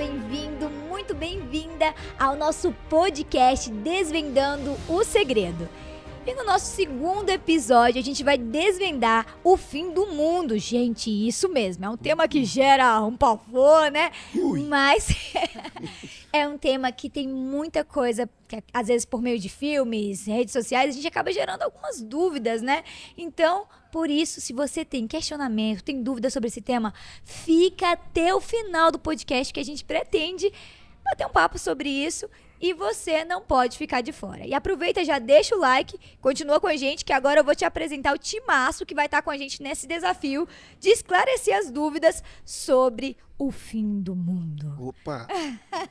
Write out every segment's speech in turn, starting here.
bem-vindo, muito bem-vinda ao nosso podcast Desvendando o Segredo. E no nosso segundo episódio, a gente vai desvendar o fim do mundo. Gente, isso mesmo, é um tema que gera um pavor, né? Mas é um tema que tem muita coisa, que às vezes por meio de filmes, redes sociais, a gente acaba gerando algumas dúvidas, né? Então, por isso, se você tem questionamento, tem dúvida sobre esse tema, fica até o final do podcast que a gente pretende bater um papo sobre isso. E você não pode ficar de fora. E aproveita, já deixa o like, continua com a gente, que agora eu vou te apresentar o timaço que vai estar com a gente nesse desafio de esclarecer as dúvidas sobre o fim do mundo. Opa!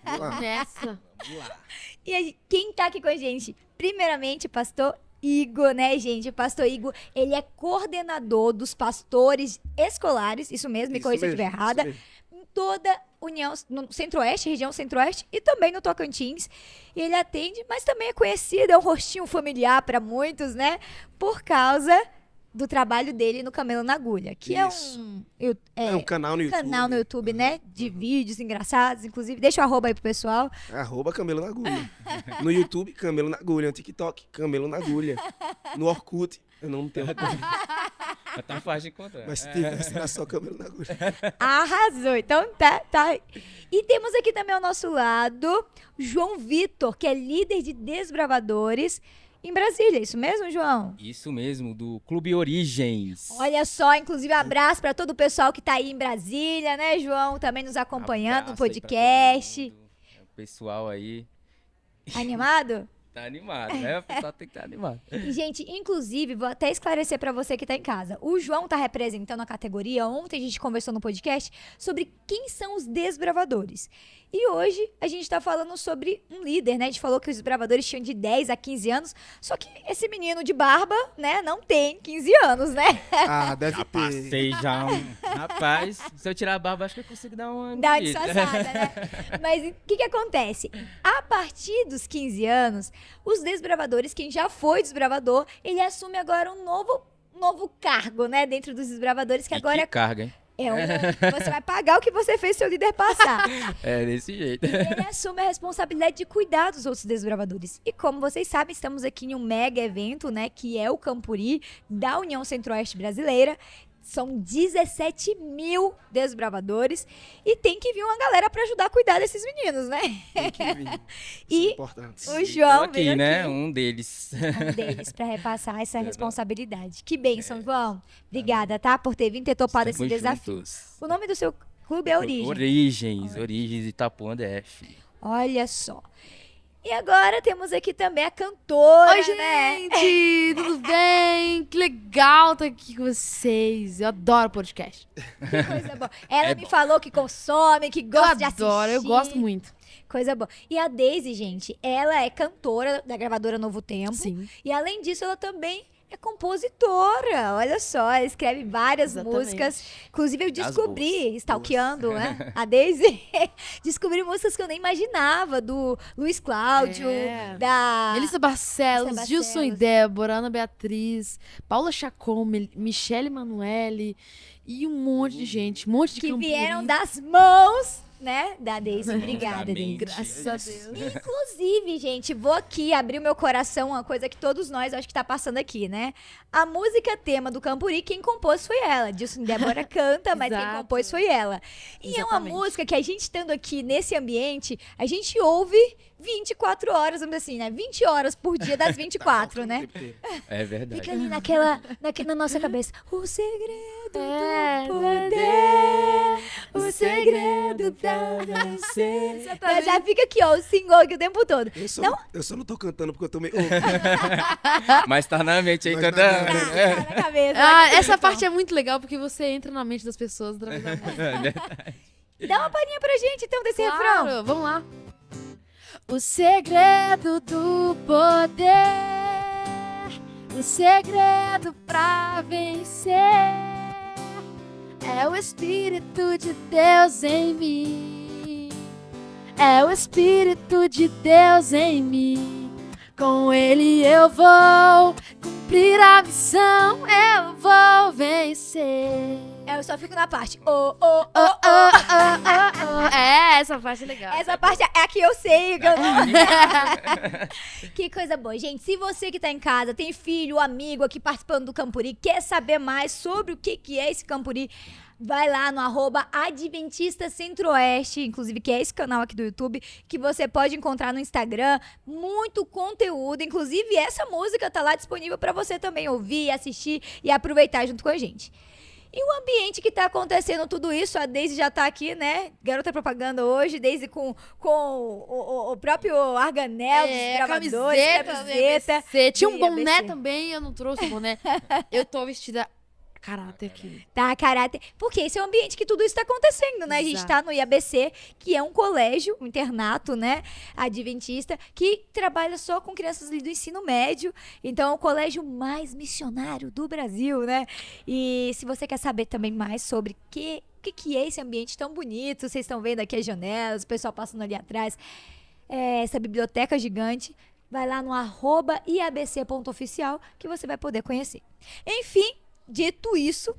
Vamos lá. Nessa. Vamos lá. E aí, quem tá aqui com a gente? Primeiramente, pastor Igor, né, gente? O pastor Igor, ele é coordenador dos pastores escolares, isso mesmo, me corrija se eu estiver errada, em toda União, no Centro-Oeste, região Centro-Oeste e também no Tocantins. E ele atende, mas também é conhecido, é um rostinho familiar para muitos, né? Por causa do trabalho dele no Camelo na Agulha, que Isso. é um canal no YouTube. Canal no YouTube, né? De vídeos engraçados, inclusive. Deixa o arroba aí pro pessoal. @Camelo na Agulha. No YouTube, Camelo na Agulha. No TikTok, Camelo na Agulha. No Orkut, eu não tenho Orkut. Tá fácil de encontrar. Mas se tivesse, era só Camelo na Agulha. Arrasou. Então tá. E temos aqui também ao nosso lado João Vitor, que é líder de desbravadores em Brasília. Isso mesmo, João? Isso mesmo, do Clube Origens. Olha só, inclusive abraço para todo o pessoal que tá aí em Brasília, né, João? Também nos acompanhando no Abraço aí pra podcast. todo mundo. O pessoal aí Animado? tá animado, né? O pessoal tem que estar animado. E, gente, inclusive, vou até esclarecer pra você que tá em casa. O João tá representando a categoria. Ontem a gente conversou no podcast sobre quem são os desbravadores. E hoje a gente tá falando sobre um líder, né? A gente falou que os desbravadores tinham de 10 a 15 anos. Só que esse menino de barba, né, não tem 15 anos, né? Ah, deve Já ter. passei já Rapaz, se eu tirar a barba, acho que eu consigo dar uma... Dá uma disfarçada, né? Mas o que acontece? A partir dos 15 anos, os desbravadores, quem já foi desbravador, ele assume agora um novo cargo, né? Dentro dos desbravadores, que agora que carga, hein? você vai pagar o que você fez seu líder passar. É desse jeito. Ele assume a responsabilidade de cuidar dos outros desbravadores. E como vocês sabem, estamos aqui em um mega evento, né? Que é o Campuri, da União Centro-Oeste Brasileira. São 17 mil desbravadores e tem que vir uma galera pra ajudar a cuidar desses meninos, né? Tem que vir. E São importantes. o João Tô aqui, veio né? aqui. Um deles. Um deles pra repassar essa responsabilidade. Que bênção, João. Obrigada, tá? Por ter vindo ter topado esse Estamos desafio. juntos. O nome do seu clube é Origem. Origens Itapuã DF. Olha só. E agora temos aqui também a cantora, Oi, né? gente! Tudo bem? Que legal estar aqui com vocês. Eu adoro podcast. Que coisa boa. Ela me falou que consome, que gosta de assistir. Eu gosto muito. Coisa boa. E a Daisy, gente, ela é cantora da gravadora Novo Tempo. Sim. E além disso, ela também é compositora. Olha só, ela escreve várias Exatamente. músicas. Inclusive, eu Das descobri, boas. stalkeando, né, a Daisy, descobri músicas que eu nem imaginava, do Luiz Cláudio, É. da... Melissa Barcelos, Melissa Gilson e Barcelos. Débora, Ana Beatriz, Paula Chacon, Michele Emanuele e um monte de gente, um monte de que Campuri. vieram das mãos, né, da Daisy. Obrigada, Daisy. Exatamente. Graças a Deus. Inclusive, gente, vou aqui abrir o meu coração, uma coisa que todos nós acho que tá passando aqui, né? A música tema do Campuri, quem compôs foi ela. Dilson Débora canta, mas quem Exato. compôs foi ela. E é uma Exatamente. música que a gente estando aqui nesse ambiente, a gente ouve 24 horas, vamos dizer assim, né? 20 horas por dia das 24, né? É verdade. Fica ali na nossa cabeça. O segredo É, do poder, o segredo da Exatamente. Então já fica aqui, ó, o single aqui o tempo todo. Eu só não tô cantando porque eu tô meio... Mas tá na mente aí Mas tá cantando. na mente. É. Tá na cabeça. Ah, essa parte é muito legal porque você entra na mente das pessoas através da música. Dá uma palhinha pra gente, então, desse refrão. Claro, vamos lá. O segredo do poder, o segredo pra vencer é o Espírito de Deus em mim. É o Espírito de Deus em mim. Com ele eu vou cumprir a missão, eu vou vencer. Eu só fico na parte. Oh, oh, Oh, oh, oh, oh, oh, oh. É, Essa parte é legal. Essa parte é a que eu sei. Que coisa boa. Gente, se você que tá em casa, tem filho, amigo aqui participando do Campuri, quer saber mais sobre o que é esse Campuri, vai lá no @Adventista Centro-Oeste, inclusive que é esse canal aqui do YouTube, que você pode encontrar no Instagram, muito conteúdo, inclusive essa música tá lá disponível pra você também ouvir, assistir e aproveitar junto com a gente. E o ambiente que tá acontecendo tudo isso, a Daisy já tá aqui, né? Garota propaganda hoje, Daisy com o próprio Arganel, dos gravadores, camiseta. Tinha um e boné ABC. também, eu não trouxe o boné. Eu tô vestida caráter aqui. Tá, caráter. Porque esse é o ambiente que tudo isso tá acontecendo, né? A gente Exato. tá no IABC, que é um colégio, um internato, né? Adventista, que trabalha só com crianças ali do ensino médio. Então, é o colégio mais missionário do Brasil, né? E se você quer saber também mais sobre o que é esse ambiente tão bonito, vocês estão vendo aqui as janelas, o pessoal passando ali atrás, essa biblioteca gigante, vai lá no @iabc.oficial que você vai poder conhecer. Enfim, dito isso,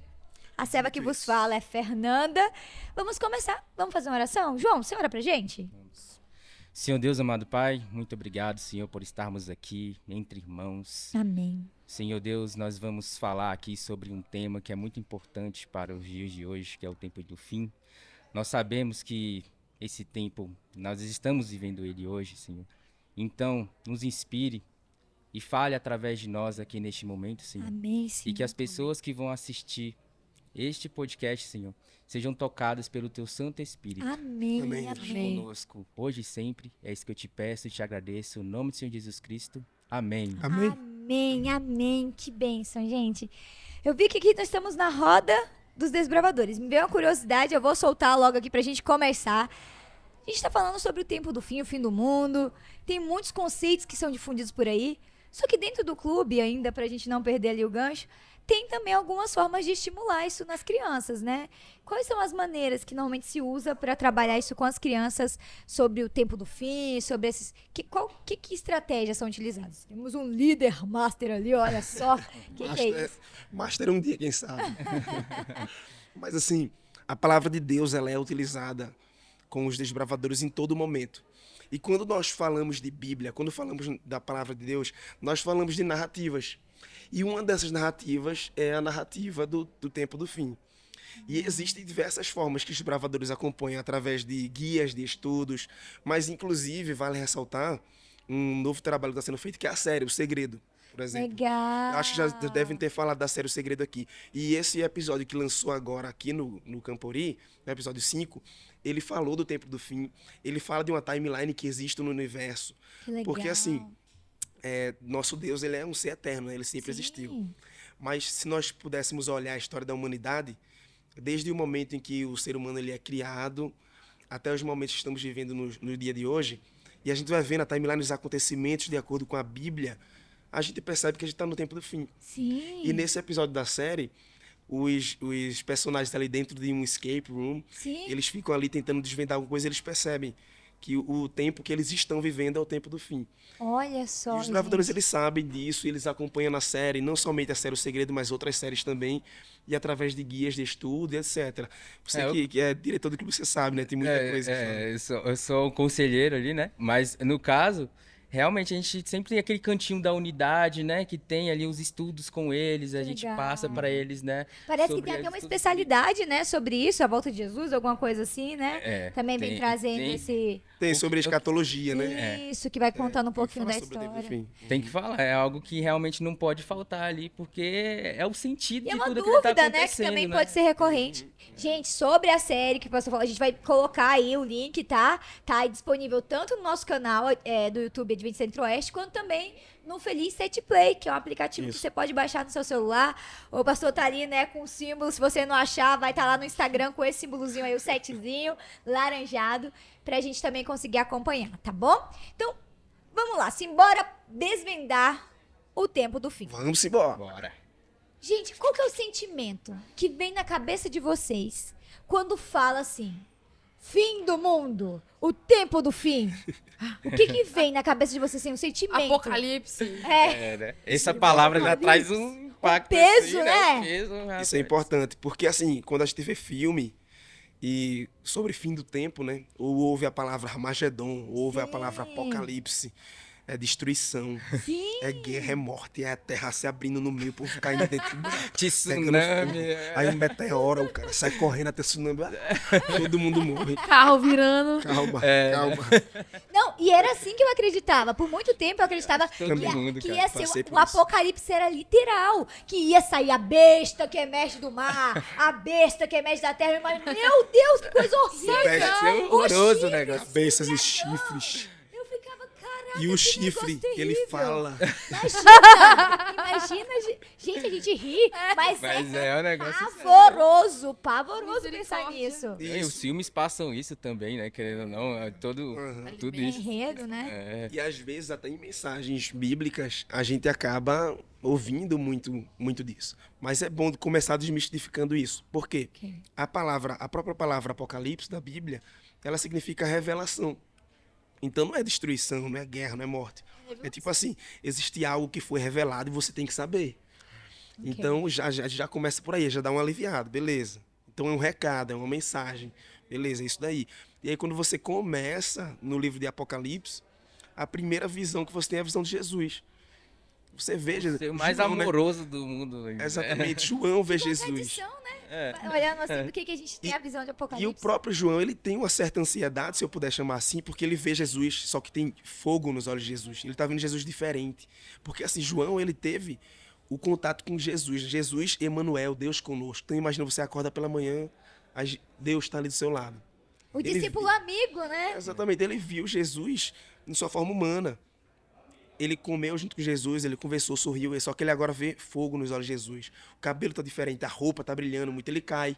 a serva que vos fala é Fernanda. Vamos começar. Vamos fazer uma oração? João, você ora pra gente? Senhor Deus, amado Pai, muito obrigado, Senhor, por estarmos aqui entre irmãos. Amém. Senhor Deus, nós vamos falar aqui sobre um tema que é muito importante para os dias de hoje, que é o tempo do fim. Nós sabemos que esse tempo, nós estamos vivendo ele hoje, Senhor. Então, nos inspire e fale através de nós aqui neste momento, Senhor. Amém, Senhor. E que as pessoas que vão assistir este podcast, Senhor, sejam tocadas pelo Teu Santo Espírito. Amém. Amém. Amém. Conosco, hoje e sempre. É isso que eu te peço e te agradeço. Em nome do Senhor Jesus Cristo. Amém. Amém. Amém, amém. Que bênção, gente. Eu vi que aqui nós estamos na roda dos desbravadores. Me veio uma curiosidade, eu vou soltar logo aqui pra gente começar. A gente tá falando sobre o tempo do fim, o fim do mundo. Tem muitos conceitos que são difundidos por aí. Só que dentro do clube, ainda pra gente não perder ali o gancho, tem também algumas formas de estimular isso nas crianças, né? Quais são as maneiras que normalmente se usa para trabalhar isso com as crianças sobre o tempo do fim, sobre esses... Que estratégias são utilizadas? Temos um líder master ali, olha só. Que é isso? Master um dia, quem sabe. Mas assim, a palavra de Deus, ela é utilizada com os desbravadores em todo momento. E quando nós falamos de Bíblia, quando falamos da palavra de Deus, nós falamos de narrativas. E uma dessas narrativas é a narrativa do tempo do fim. E existem diversas formas que os desbravadores acompanham através de guias, de estudos, mas inclusive, vale ressaltar, um novo trabalho que está sendo feito, que é a série O Segredo, por exemplo. Legal. Acho que já devem ter falado da série O Segredo aqui. E esse episódio que lançou agora aqui no Campuri, no episódio 5, ele falou do tempo do fim, ele fala de uma timeline que existe no universo. Que legal. Porque assim, nosso Deus, ele é um ser eterno, né? Ele sempre existiu. Mas se nós pudéssemos olhar a história da humanidade, desde o momento em que o ser humano ele é criado, até os momentos que estamos vivendo no dia de hoje, e a gente vai vendo a timeline dos acontecimentos de acordo com a Bíblia, a gente percebe que a gente está no tempo do fim. Sim. E nesse episódio da série, os personagens ali dentro de um escape room, Sim. eles ficam ali tentando desvendar alguma coisa, eles percebem que o tempo que eles estão vivendo é o tempo do fim. Olha só, E os desbravadores, gente. eles sabem disso, eles acompanham na série, não somente a série O Segredo, mas outras séries também, e através de guias de estudo, etc. Você que é diretor do clube, você sabe, né? Tem muita coisa. Eu sou um conselheiro ali, né? Mas no caso, realmente a gente sempre tem aquele cantinho da unidade, né? Que tem ali os estudos com eles, a gente Legal. passa para eles, né? Parece que sobre tem até eles uma tudo. especialidade, né, sobre isso, a volta de Jesus, alguma coisa assim, né? Também vem trazendo esse... Tem sobre escatologia, né? Isso, que vai contando um pouquinho da Fala sobre o tempo do história. fim. Tem que falar, é algo que realmente não pode faltar ali, porque é o sentido E é de uma tudo dúvida, que tá acontecendo, né, que também né? pode ser recorrente. Gente, sobre a série que o pastor falou, a gente vai colocar aí o link, tá? Tá aí disponível tanto no nosso canal do YouTube Adventista Centro-Oeste, quanto também no Feliz Set Play, que é um aplicativo que você pode baixar no seu celular. O pastor tá ali, né, com o símbolo. Se você não achar, vai estar lá no Instagram com esse símbolozinho aí, o setzinho, laranjado, pra gente também conseguir acompanhar, tá bom? Então, vamos lá, simbora desvendar o tempo do fim. Vamos embora. Bora. Gente, qual que é o sentimento que vem na cabeça de vocês quando fala assim, fim do mundo, o tempo do fim? O que vem na cabeça de vocês, assim, um sentimento? Apocalipse. Né? Essa palavra já traz um impacto peso, assim, né? Um peso, Isso é importante, porque assim, quando a gente vê filme, E sobre fim do tempo, né? Ou ouve a palavra Armagedon, ou ouve a palavra Sim. Apocalipse. É destruição, Sim. é guerra, é morte, é a terra se abrindo no meio, o povo caindo dentro do Tsunami. Aí um meteoro, o cara sai correndo até tsunami, todo mundo morre. Carro virando. Calma, calma. Não, e era assim que eu acreditava. Por muito tempo eu acreditava Todo que, mundo, que cara. ia ser Passei o por isso. apocalipse era literal. Que ia sair a besta que emerge do mar, a besta que emerge da terra. Mas, meu Deus, que coisa horrível! Deve ser horroroso o negócio. Cabeças e chifres. Eu ficava, caraca, E o que chifre negócio que ele terrível. fala. Imagina, gente, a gente ri, mas Mas é um negócio pavoroso pensar Misericórdia. nisso. E os filmes passam isso também, né? Querendo ou não, é tudo isso. Enredo, né? É, E às vezes até em mensagens bíblicas a gente acaba ouvindo muito disso. Mas é bom começar desmistificando isso. Por quê? Ok. A própria palavra Apocalipse da Bíblia, ela significa revelação. Então não é destruição, não é guerra, não é morte. É tipo assim, existe algo que foi revelado e você tem que saber. Então já começa por aí, já dá um aliviado, beleza. Então é um recado, é uma mensagem, beleza, é isso daí. E aí quando você começa no livro de Apocalipse, a primeira visão que você tem é a visão de Jesus. Você vê Jesus. ser o mais João, né? amoroso do mundo. né? Exatamente, João vê Jesus. Contradição, né? É. Olhando assim, do que a gente tem a visão de Apocalipse. E o próprio João, ele tem uma certa ansiedade, se eu puder chamar assim, porque ele vê Jesus, só que tem fogo nos olhos de Jesus. Ele tá vendo Jesus diferente. Porque assim, João, ele teve o contato com Jesus. Jesus, Emanuel, Deus conosco. Então imagina, você acorda pela manhã, Deus está ali do seu lado. O ele discípulo amigo, né? Exatamente, ele viu Jesus em sua forma humana. Ele comeu junto com Jesus, ele conversou, sorriu, só que ele agora vê fogo nos olhos de Jesus. O cabelo tá diferente, a roupa tá brilhando muito, ele cai,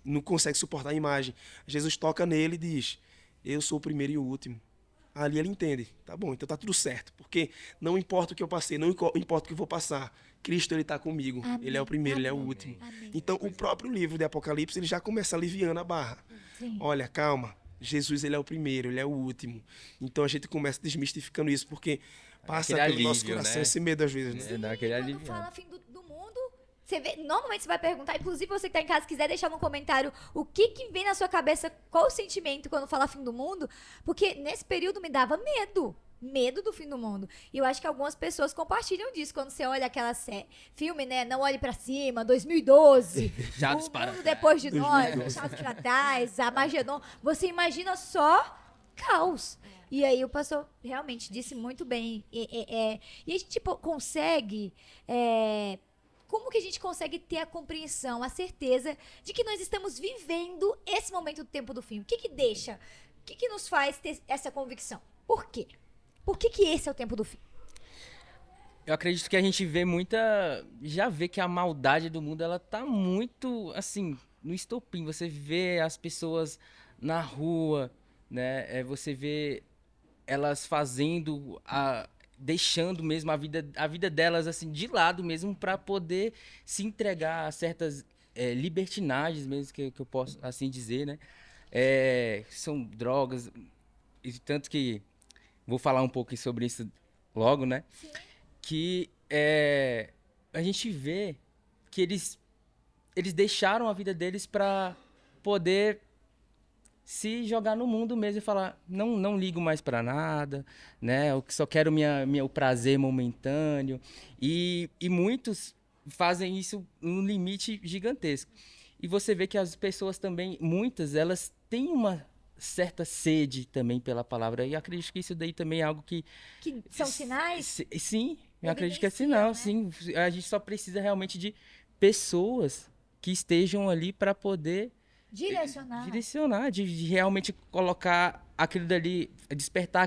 não consegue suportar a imagem. Jesus toca nele e diz, eu sou o primeiro e o último. Ali ele entende, tá bom, então tá tudo certo, porque não importa o que eu passei, não importa o que eu vou passar, Cristo ele tá comigo, Amém, ele é o primeiro, ele é o amém, último. amém. Então o próprio livro de Apocalipse, ele já começa aliviando a barra. Sim. Olha, calma, Jesus ele é o primeiro, ele é o último. Então a gente começa desmistificando isso, porque passa Aquele pelo nosso alívio, coração né? esse medo às vezes, né? É, dá aquele Quando alívio. fala fim do mundo, você vê, normalmente você vai perguntar, inclusive você que tá em casa, quiser deixar no comentário o que vem na sua cabeça, qual o sentimento quando fala fim do mundo, porque nesse período me dava medo do fim do mundo. E eu acho que algumas pessoas compartilham disso quando você olha aquela filme, né? Não Olhe Pra Cima, 2012. Jatos O para Mundo Depois de Nós, 2012. Chaves pra Trás, Armagedon. Você imagina só caos. E aí o pastor realmente disse muito bem. E a gente tipo, consegue... como que a gente consegue ter a compreensão, a certeza de que nós estamos vivendo esse momento do tempo do fim? O que deixa? O que nos faz ter essa convicção? Por quê? Por que esse é o tempo do fim? Eu acredito que a gente vê já vê que a maldade do mundo, ela tá muito, assim, no estopim. Você vê as pessoas na rua, né? Você vê elas fazendo, deixando mesmo a vida delas, assim, de lado mesmo, para poder se entregar a certas libertinagens mesmo, que eu posso assim dizer, né? São drogas, e tanto que vou falar um pouco sobre isso logo, né? Sim. Que a gente vê que eles deixaram a vida deles para poder se jogar no mundo mesmo e falar, não ligo mais para nada, né? Eu só quero o prazer momentâneo. E muitos fazem isso num limite gigantesco. E você vê que as pessoas também, muitas, elas têm uma certa sede também pela palavra. E acredito que isso daí também é algo que... Que são sinais? Sim, eu acredito que é Evidencia, sinal, né? sim. A gente só precisa realmente de pessoas que estejam ali para poder Direcionar. de realmente colocar aquilo dali, despertar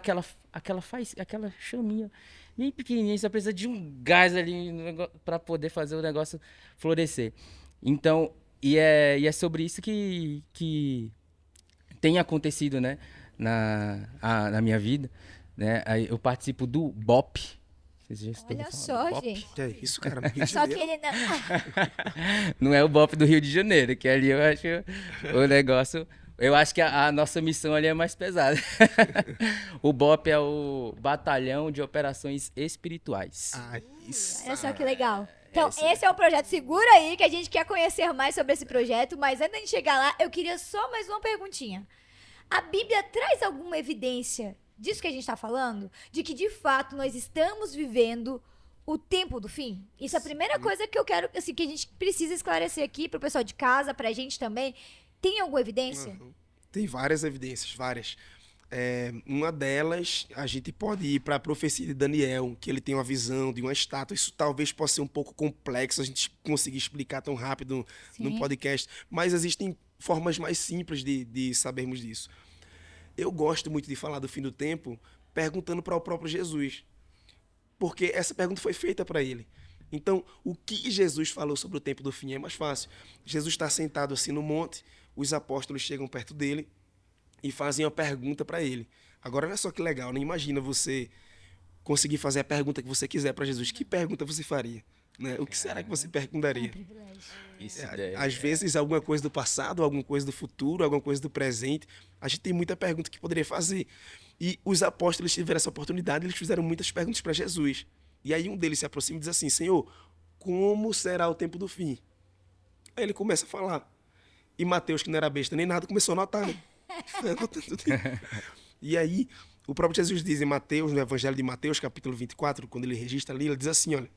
aquela chaminha bem pequenininha, só precisa de um gás ali para poder fazer o negócio florescer. Então, e é sobre isso que tem acontecido, né, na minha vida, né? Aí eu participo do BOP. Vocês já estão Olha falando só, BOP? gente. Que é isso, cara? No Rio de Só que Janeiro. ele não... Não é o BOP do Rio de Janeiro, que ali eu acho o negócio... Eu acho que a nossa missão ali é mais pesada. O BOP é o Batalhão de Operações Espirituais. Ah, isso. Olha só que legal. Então, esse é o projeto. Segura aí que a gente quer conhecer mais sobre esse projeto, mas antes de a gente chegar lá, eu queria só mais uma perguntinha. A Bíblia traz alguma evidência disso que a gente está falando? De que, de fato, nós estamos vivendo o tempo do fim? Isso é a primeira coisa que eu quero, assim, que a gente precisa esclarecer aqui pro pessoal de casa, pra gente também. Tem alguma evidência? Tem várias evidências, várias. Uma delas, a gente pode ir para a profecia de Daniel, que ele tem uma visão de uma estátua. Isso talvez possa ser um pouco complexo a gente conseguir explicar tão rápido no podcast, mas existem formas mais simples de sabermos disso. Eu gosto muito de falar do fim do tempo perguntando para o próprio Jesus, porque essa pergunta foi feita para ele. Então, o que Jesus falou sobre o tempo do fim é mais fácil. Jesus está sentado assim no monte, os apóstolos chegam perto dele e fazem uma pergunta para ele. Agora, olha só que legal, né? Imagina você conseguir fazer a pergunta que você quiser para Jesus. Que pergunta você faria? Né? O que será que você perguntaria? Às vezes, alguma coisa do passado, alguma coisa do futuro, alguma coisa do presente. A gente tem muita pergunta que poderia fazer. E os apóstolos tiveram essa oportunidade, eles fizeram muitas perguntas para Jesus. E aí um deles se aproxima e diz assim: Senhor, como será o tempo do fim? Aí ele começa a falar. E Mateus, que não era besta nem nada, começou a anotar, né? E aí, o próprio Jesus diz em Mateus, no Evangelho de Mateus, capítulo 24, quando ele registra ali, ele diz assim, olha: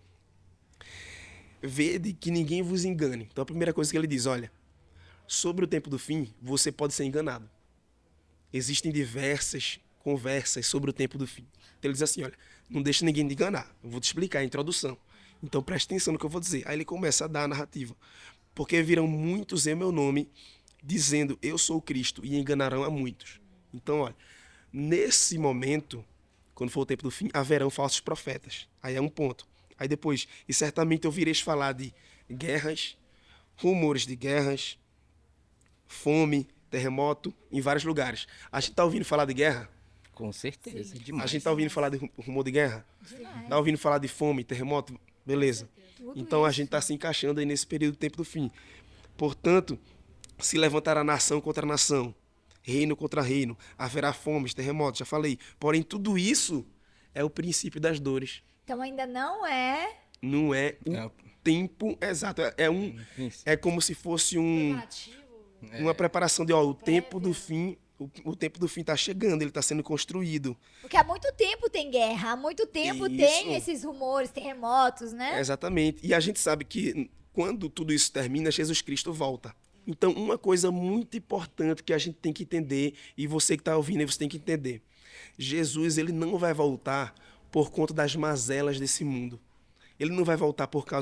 vede que ninguém vos engane. Então a primeira coisa que ele diz, olha, sobre o tempo do fim, você pode ser enganado. Existem diversas conversas sobre o tempo do fim. Então ele diz assim, olha, não deixa ninguém te enganar. Eu vou te explicar a introdução. Então preste atenção no que eu vou dizer. Aí ele começa a dar a narrativa. Porque virão muitos em meu nome, dizendo, eu sou o Cristo, e enganarão a muitos. Então, olha, nesse momento, quando for o tempo do fim, haverão falsos profetas. Aí é um ponto. Aí depois, e certamente ouvireis falar de guerras, rumores de guerras, fome, terremoto, em vários lugares. A gente está ouvindo falar de guerra? Com certeza, A demais. gente está ouvindo falar de rumor de guerra? Está ouvindo falar de fome, terremoto? Beleza. Então a gente está se encaixando aí nesse período do tempo do fim. Portanto, se levantará nação contra nação, reino contra reino, haverá fomes, terremotos, já falei. Porém, tudo isso é o princípio das dores. Então ainda não é... Não é o tempo exato. É como se fosse uma preparação de, ó, o tempo do fim. O tempo do fim está chegando, ele está sendo construído. Porque há muito tempo tem guerra, há muito tempo tem esses rumores, terremotos, né? Exatamente. E a gente sabe que quando tudo isso termina, Jesus Cristo volta. Então, uma coisa muito importante que a gente tem que entender, e você que está ouvindo, você tem que entender. Jesus, ele não vai voltar por conta das mazelas desse mundo. Ele não vai voltar porque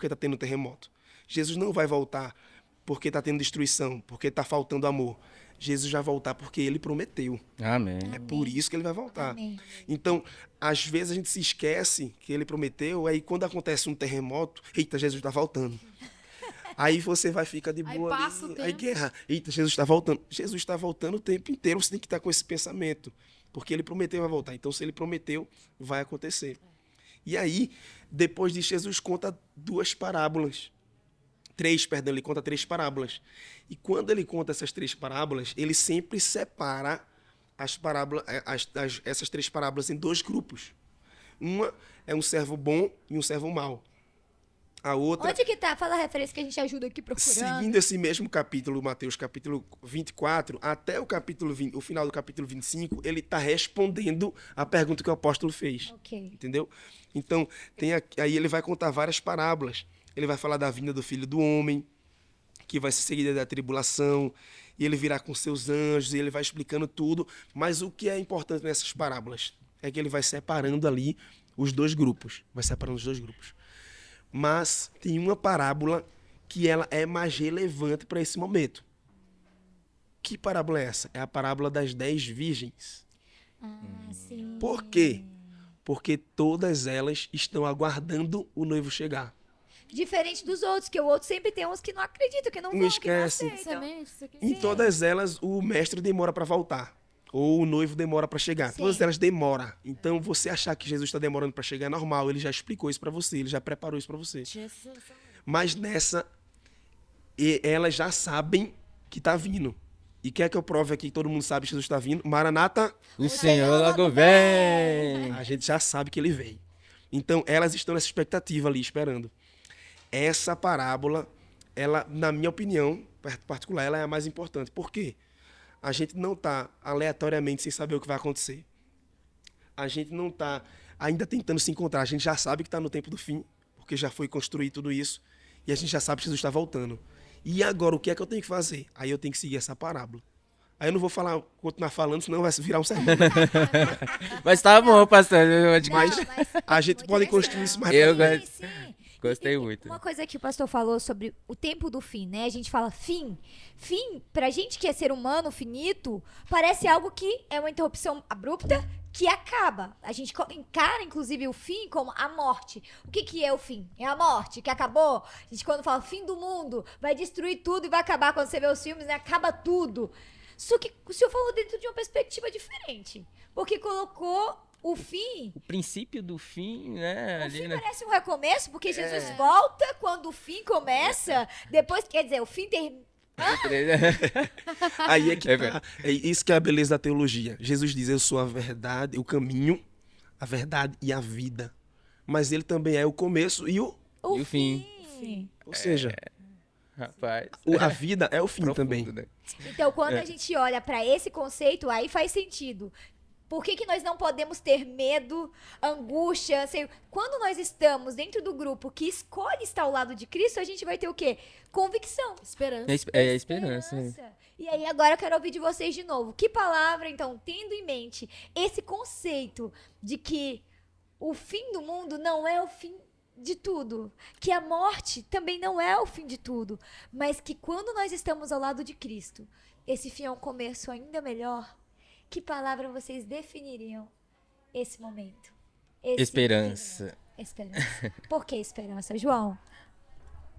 está tendo terremoto. Jesus não vai voltar porque está tendo destruição, porque está faltando amor. Jesus vai voltar porque ele prometeu. Amém. É por isso que ele vai voltar. Amém. Então, às vezes a gente se esquece que ele prometeu, aí quando acontece um terremoto, eita, Jesus está voltando. Aí você vai ficar de boa Aí passa ali, o tempo. aí guerra, eita, Jesus está voltando. Jesus está voltando o tempo inteiro, você tem que estar com esse pensamento, porque ele prometeu vai voltar. Então, se ele prometeu, vai acontecer. E aí, depois disso, Jesus conta ele conta três parábolas. E quando ele conta essas três parábolas, ele sempre separa essas três parábolas em dois grupos. Uma é um servo bom e um servo mau. A outra, Onde que tá? Fala a referência que a gente ajuda aqui procurando. seguindo esse mesmo capítulo, Mateus, capítulo 24, até o final do capítulo 25, ele está respondendo a pergunta que o apóstolo fez. Ok. Entendeu? Então, aí ele vai contar várias parábolas. Ele vai falar da vinda do Filho do Homem, que vai ser seguida da tribulação, e ele virá com seus anjos, e ele vai explicando tudo. Mas o que é importante nessas parábolas é que ele vai separando ali os dois grupos. Vai separando os dois grupos. Mas tem uma parábola que ela é mais relevante para esse momento. Que parábola é essa? É a parábola das 10 virgens. Sim. Por quê? Porque todas elas estão aguardando o noivo chegar. Diferente dos outros, que o outro sempre tem uns que não acreditam, que não Não vão, esquece. que não aceitam. Semente, isso aqui. Em todas elas, o mestre demora para voltar. Ou o noivo demora para chegar. Sim. Todas elas demoram. Então, você achar que Jesus está demorando para chegar é normal. Ele já explicou isso para você. Ele já preparou isso para você. Mas nessa, elas já sabem que está vindo. E quer que eu prove aqui que todo mundo sabe que Jesus está vindo? Maranata, O Senhor logo vem. a gente já sabe que ele veio. Então, elas estão nessa expectativa ali, esperando. essa parábola, ela, na minha opinião particular, ela é a mais importante. Por quê? A gente não está aleatoriamente sem saber o que vai acontecer. A gente não está ainda tentando se encontrar. A gente já sabe que está no tempo do fim, porque já foi construído tudo isso. E a gente já sabe que Jesus está voltando. E agora, o que é que eu tenho que fazer? Aí eu tenho que seguir essa parábola. Aí eu não vou continuar falando, senão vai virar um sermão. Mas tá bom, pastor. Mas a gente muito pode bem, construir não. isso mais Eu pra frente. Sim. Gostei E muito. Uma coisa que o pastor falou sobre o tempo do fim, né? A gente fala fim. Fim, pra gente que é ser humano finito, parece algo que é uma interrupção abrupta que acaba. A gente encara, inclusive, o fim como a morte. O que é o fim? É a morte, que acabou. A gente, quando fala fim do mundo, vai destruir tudo e vai acabar. Quando você vê os filmes, né? Acaba tudo. Só que o senhor falou dentro de uma perspectiva diferente. Porque colocou o fim. O princípio do fim, né? O Ali, fim né? parece um recomeço, porque Jesus volta quando o fim começa. Depois, quer dizer, o fim termina. Aí é que É tá. É isso que é a beleza da teologia. Jesus diz, eu sou a verdade, o caminho, a verdade e a vida. Mas ele também é o começo e o... E o fim. Ou seja, Rapaz. a vida é o fim Profundo, também. né? Então, quando a gente olha pra esse conceito, aí faz sentido. Por que nós não podemos ter medo, angústia, anseio? Quando nós estamos dentro do grupo que escolhe estar ao lado de Cristo, a gente vai ter o quê? Convicção. Esperança. É a esperança. E aí, agora eu quero ouvir de vocês de novo. Que palavra, então, tendo em mente esse conceito de que o fim do mundo não é o fim de tudo, que a morte também não é o fim de tudo, mas que quando nós estamos ao lado de Cristo, esse fim é um começo ainda melhor. Que palavra vocês definiriam esse momento? Esse Esperança. fim do mundo? Esperança. Por que esperança, João?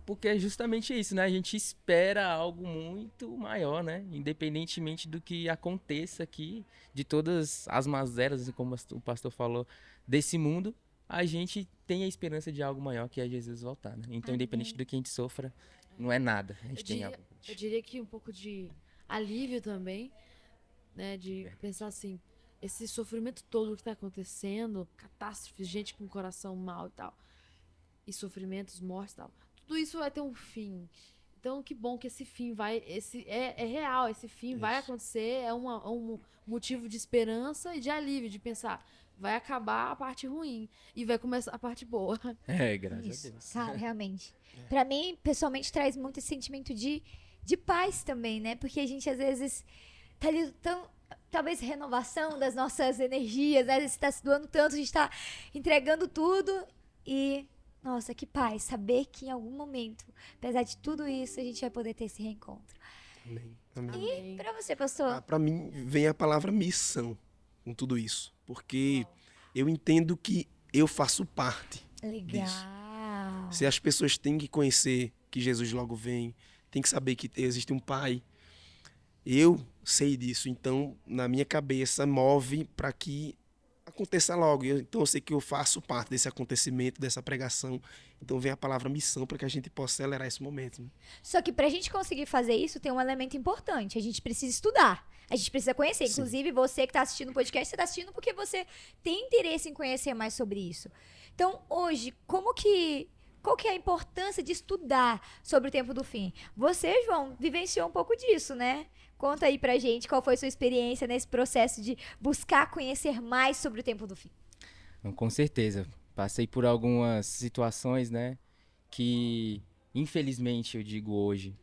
Porque é justamente isso, né? A gente espera algo muito maior, né? Independentemente do que aconteça aqui, de todas as mazelas, como o pastor falou, desse mundo, a gente tem a esperança de algo maior, que é Jesus voltar, né? Então, independente do que a gente sofra, não é nada. A gente tem algo. Eu diria que um pouco de alívio também, né? De pensar assim, esse sofrimento todo que tá acontecendo, catástrofes, gente com o coração mal e tal, e sofrimentos, mortes e tal, tudo isso vai ter um fim. Então, que bom que esse fim vai... é real, esse fim vai acontecer, é um motivo de esperança e de alívio, de pensar, vai acabar a parte ruim e vai começar a parte boa. Graças Isso, a Deus. cara, realmente. Pra mim, pessoalmente, traz muito esse sentimento de paz também, né? Porque a gente, às vezes, tá ali tão... Talvez renovação das nossas energias, né? A gente tá se doando tanto, a gente tá entregando tudo e... Nossa, que paz, saber que em algum momento, apesar de tudo isso, a gente vai poder ter esse reencontro. Amém. Amém. E pra você, pastor? Para mim, vem a palavra missão com tudo isso. Porque eu entendo que eu faço parte. Legal. Se as pessoas têm que conhecer que Jesus logo vem, tem que saber que existe um Pai. Eu sei disso, então na minha cabeça move para que aconteça logo. Então eu sei que eu faço parte desse acontecimento, dessa pregação. Então vem a palavra missão para que a gente possa acelerar esse momento. Né? Só que pra gente conseguir fazer isso, tem um elemento importante. A gente precisa estudar. A gente precisa conhecer. Sim. Inclusive, você que tá assistindo o podcast, você tá assistindo porque você tem interesse em conhecer mais sobre isso. Então, hoje, qual que é a importância de estudar sobre o tempo do fim? Você, João, vivenciou um pouco disso, né? Conta aí pra gente qual foi a sua experiência nesse processo de buscar conhecer mais sobre o tempo do fim. Não, com certeza. Passei por algumas situações, né? Que, infelizmente, eu digo hoje,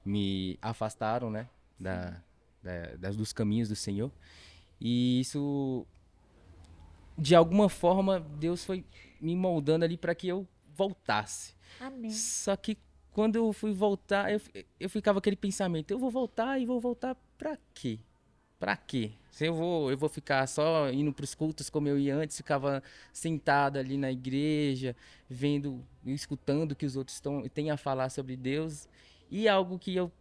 me afastaram, né? Dos caminhos do Senhor. E isso, de alguma forma, Deus foi me moldando ali para que eu voltasse. Amém. Só que quando eu fui voltar, eu ficava aquele pensamento, eu vou voltar e vou voltar pra quê? Pra quê? Se eu vou ficar só indo pros cultos como eu ia antes, ficava sentado ali na igreja, vendo, escutando o que os outros têm a falar sobre Deus, e algo que o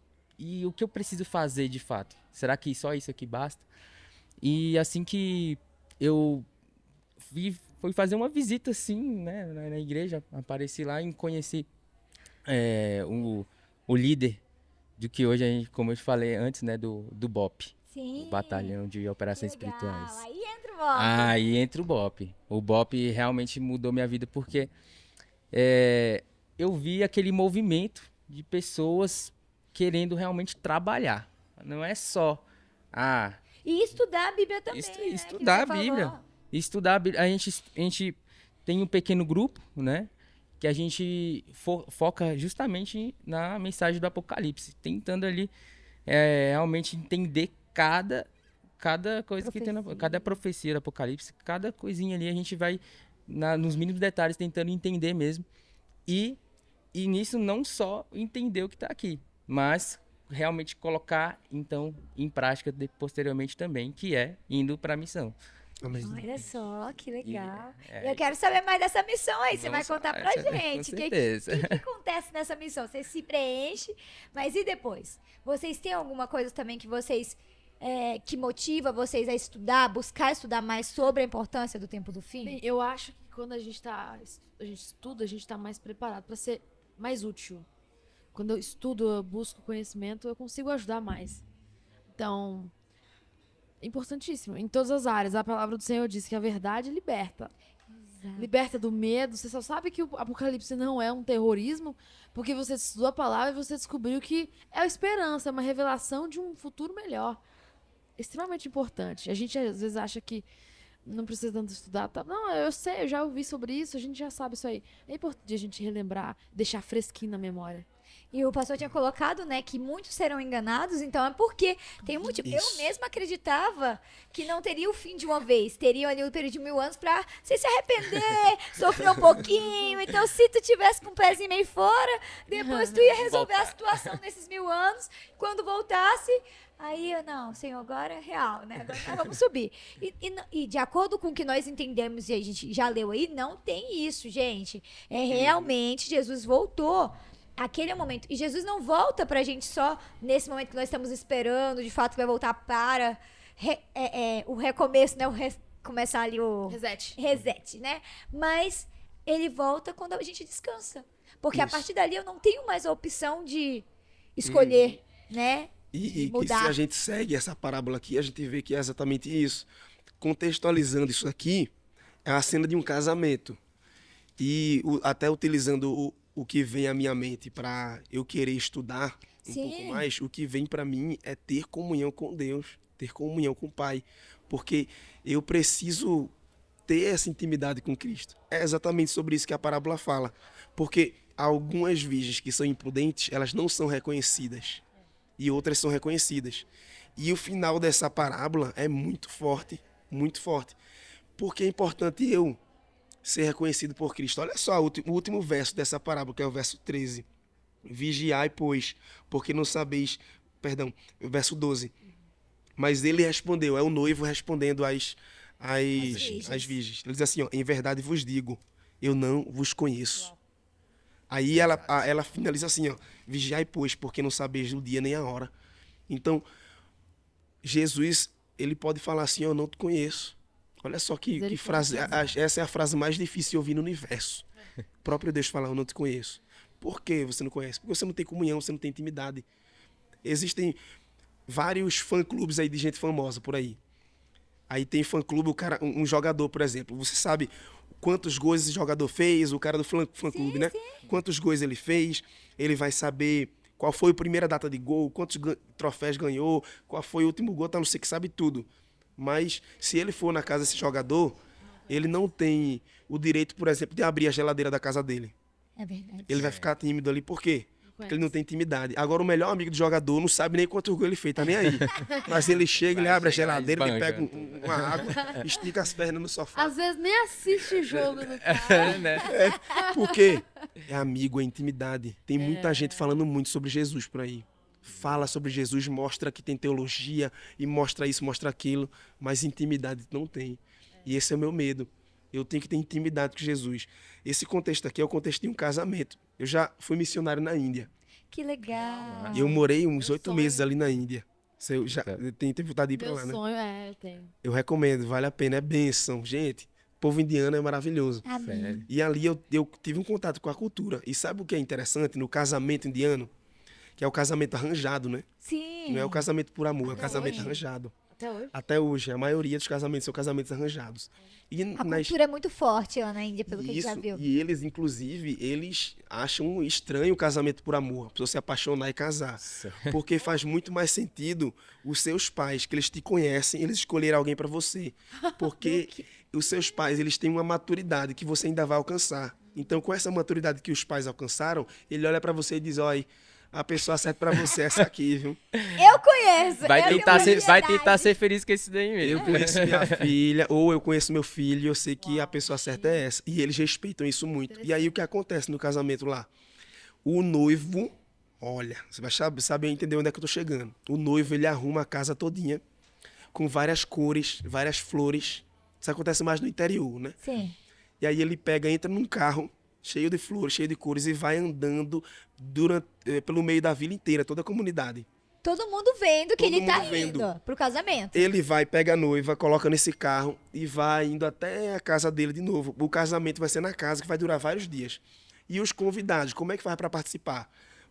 que eu preciso fazer de fato? Será que só isso aqui basta? E assim que eu fui fazer uma visita assim, né, na igreja, apareci lá e conheci o líder do que hoje, como eu te falei antes, né, do BOP, Sim. o Batalhão de Operações Legal. Espirituais. Aí entra o voto. Aí entra o BOP. O BOP realmente mudou minha vida porque eu vi aquele movimento de pessoas querendo realmente trabalhar. Não é só E estudar a Bíblia também, né? estudar a Que você Bíblia. falou. Estudar a Bíblia. A gente tem um pequeno grupo, né? Que a gente foca justamente na mensagem do Apocalipse, tentando ali realmente entender cada coisa que tem cada profecia do Apocalipse, cada coisinha ali a gente vai nos mínimos detalhes tentando entender mesmo. E nisso não só entender o que está aqui, mas realmente colocar então em prática posteriormente também, que é indo para a missão. Amém. Olha só, que legal. É, Eu quero saber mais dessa missão aí. Você vai Vamos contar falar, pra com gente. O que certeza. que acontece nessa missão? Você se preenche, mas e depois? Vocês têm alguma coisa também que vocês que motiva vocês a estudar, buscar estudar mais sobre a importância do tempo do fim? Bem, eu acho que quando a gente estuda, a gente tá mais preparado para ser mais útil. Quando eu estudo, eu busco conhecimento, eu consigo ajudar mais. Então, é importantíssimo. Em todas as áreas, a palavra do Senhor diz que a verdade liberta. Liberta do medo. Você só sabe que o Apocalipse não é um terrorismo porque você estudou a palavra e você descobriu que é a esperança, é uma revelação de um futuro melhor. Extremamente importante. A gente às vezes acha que não precisa tanto estudar. Tá? Não, eu sei, eu já ouvi sobre isso, a gente já sabe isso aí. É importante a gente relembrar, deixar fresquinho na memória. E o pastor tinha colocado, né, que muitos serão enganados, então é porque tem um motivo. Eu Isso. mesma acreditava que não teria o fim de uma vez. Teriam ali o período de 1000 anos pra você se arrepender, sofrer um pouquinho. Então, se tu tivesse com o pezinho meio fora, depois tu ia resolver a situação nesses 1000 anos. Quando voltasse, aí eu, não, Senhor, agora é real, né? Agora nós vamos subir. E de acordo com o que nós entendemos e a gente já leu aí, não tem isso, gente. É realmente, Jesus voltou. Aquele é o momento. E Jesus não volta pra gente só nesse momento que nós estamos esperando, de fato, que vai voltar para o recomeço, né? Começar ali o reset, né? Mas ele volta quando a gente descansa. Porque a Isso. partir dali eu não tenho mais a opção de escolher, né? E Mudar. se a gente segue essa parábola aqui, a gente vê que é exatamente isso. Contextualizando isso aqui, é a cena de um casamento. E até utilizando o que vem à minha mente para eu querer estudar um Sim. pouco mais, o que vem para mim é ter comunhão com Deus, ter comunhão com o Pai. Porque eu preciso ter essa intimidade com Cristo. É exatamente sobre isso que a parábola fala. Porque algumas virgens que são imprudentes, elas não são reconhecidas. E outras são reconhecidas. E o final dessa parábola é muito forte, muito forte. Porque é importante eu ser reconhecido por Cristo. Olha só o último verso dessa parábola, que é o verso 13. Vigiai, pois, porque não sabeis... Perdão, o verso 12. Mas ele respondeu, é o noivo respondendo às virgens. Ele diz assim, ó, em verdade vos digo, eu não vos conheço. Aí ela finaliza assim, ó, vigiai, pois, porque não sabeis o dia nem a hora. Então, Jesus, ele pode falar assim, eu não te conheço. Olha só que frase, essa é a frase mais difícil de ouvir no universo. O próprio Deus fala, eu não te conheço. Por que você não conhece? Porque você não tem comunhão, você não tem intimidade. Existem vários fã-clubes aí de gente famosa por aí. Aí tem fã-clube, um jogador, por exemplo. Você sabe quantos gols esse jogador fez, o cara do fã-clube, né? Quantos gols ele fez, ele vai saber qual foi a primeira data de gol, quantos troféus ganhou, qual foi o último gol, tá, não sei que sabe tudo. Mas se ele for na casa desse jogador, ele não tem o direito, por exemplo, de abrir a geladeira da casa dele. É verdade. Ele vai ficar tímido ali, por quê? Porque ele não tem intimidade. Agora, o melhor amigo do jogador não sabe nem quanto gol ele fez, tá nem aí. Mas ele chega, ele abre a geladeira, ele pega uma água, estica as pernas no sofá. Às vezes nem assiste o jogo no cara. Né? Por quê? É amigo, é intimidade. Tem muita gente falando muito sobre Jesus por aí. Fala sobre Jesus, mostra que tem teologia, e mostra isso, mostra aquilo, mas intimidade não tem. E esse é o meu medo. Eu tenho que ter intimidade com Jesus. Esse contexto aqui é o contexto de um casamento. Eu já fui missionário na Índia. Que legal. E eu morei uns 8 sonho. meses ali na Índia. Eu já tenho vontade de ir pra Meu lá, né? sonho eu tenho. Eu recomendo, vale a pena, é bênção. Gente, o povo indiano é maravilhoso. Amém. E ali eu tive um contato com a cultura. E sabe o que é interessante no casamento indiano? Que é o casamento arranjado, né? Sim. Não é o casamento por amor, é o casamento arranjado. Até hoje. Até hoje, a maioria dos casamentos são casamentos arranjados. E A nas- cultura é muito forte lá na Índia, pelo que a gente já Isso, viu. e eles, inclusive, eles acham estranho o casamento por amor, a pessoa se apaixonar e casar. Porque faz muito mais sentido os seus pais, que eles te conhecem, eles escolherem alguém para você. Porque os seus pais, eles têm uma maturidade que você ainda vai alcançar. Então, com essa maturidade que os pais alcançaram, ele olha para você e diz, olha, a pessoa certa para você é essa aqui, viu? Eu conheço. Vai eu tentar, tenho vai propriedade. tentar ser feliz com esse daí mesmo. Eu conheço minha filha, ou eu conheço meu filho, eu sei que a pessoa certa é essa. E eles respeitam isso muito. E aí, o que acontece no casamento lá? O noivo, olha, você vai saber entender onde é que eu tô chegando. O noivo, ele arruma a casa todinha, com várias cores, várias flores. Isso acontece mais no interior, né? Sim. E aí ele entra num carro cheio de flores, cheio de cores e vai andando pelo meio da vila inteira, toda a comunidade. Todo mundo vendo que Todo ele tá mundo vendo. indo pro casamento. Ele vai, pega a noiva, coloca nesse carro e vai indo até a casa dele de novo. O casamento vai ser na casa, que vai durar vários dias. E os convidados, como é que faz para participar?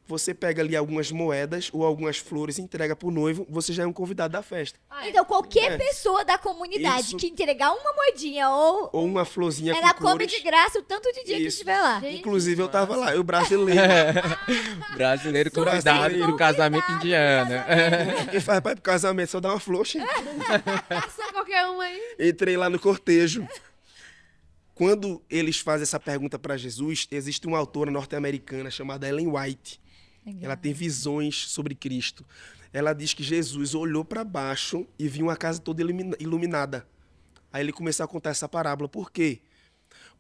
Você pega ali algumas moedas ou algumas flores e entrega pro noivo, você já é um convidado da festa. Então, qualquer É. pessoa da comunidade Isso. que entregar uma moedinha ou Ou uma florzinha ela com come cores. de graça o tanto de dia que Isso. estiver lá. Gente, Inclusive, eu tava lá, eu brasileiro. Brasileiro Super convidado convidado pro casamento indiano. Quem faz para ir pro casamento só dá uma flor, gente. Passa qualquer um aí. Entrei lá no cortejo. Quando eles fazem essa pergunta para Jesus, existe uma autora norte-americana chamada Ellen White. Ela tem visões sobre Cristo. Ela diz que Jesus olhou para baixo e viu uma casa toda iluminada. Aí ele começou a contar essa parábola. Por quê?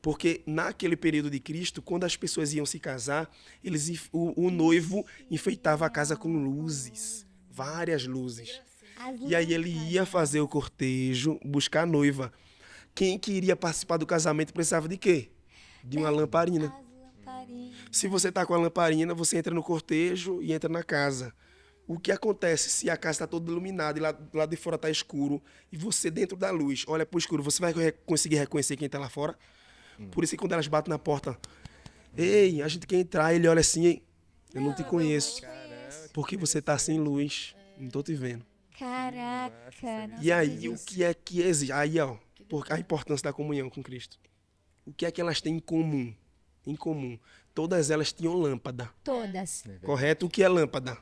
Porque naquele período de Cristo, quando as pessoas iam se casar, o noivo enfeitava a casa com luzes, várias luzes. E aí ele ia fazer o cortejo, buscar a noiva. Quem queria participar do casamento precisava de quê? De uma lamparina. Se você está com a lamparina, você entra no cortejo e entra na casa. O que acontece se a casa está toda iluminada e lá de fora está escuro e você dentro da luz olha para o escuro, você vai conseguir reconhecer quem está lá fora? Por isso que quando elas batem na porta, ei, a gente quer entrar, ele olha assim, ei, eu não te conheço, porque você está sem luz, não estou te vendo. Caraca. E aí, o que é que existe? Aí, ó, a importância da comunhão com Cristo. O que é que elas têm em comum? Em comum. Todas elas tinham lâmpada. Todas. Correto? O que é lâmpada?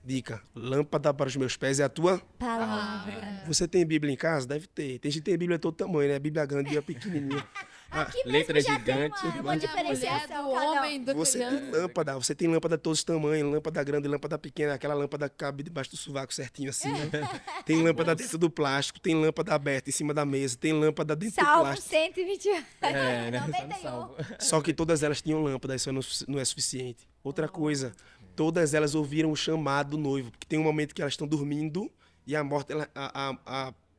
Dica. Lâmpada para os meus pés é a tua? Palavra. Você tem Bíblia em casa? Deve ter. Tem gente que tem Bíblia de todo tamanho, né? Bíblia grande, Bíblia pequenininha. Aqui mesmo Letra já gigante. tem uma diferenciação. Do cada um. homem, do Você tem criança. lâmpada. Você tem lâmpada de todos os tamanhos. Lâmpada grande, lâmpada pequena. Aquela lâmpada que cabe debaixo do sovaco certinho assim, né? Tem lâmpada dentro do plástico. Tem lâmpada aberta em cima da mesa. Tem lâmpada dentro do Salmo plástico. 121. É, né? 91. Só que todas elas tinham lâmpada, isso não é suficiente. Outra coisa, todas elas ouviram o chamado do noivo, porque tem um momento que elas estão dormindo e a morte,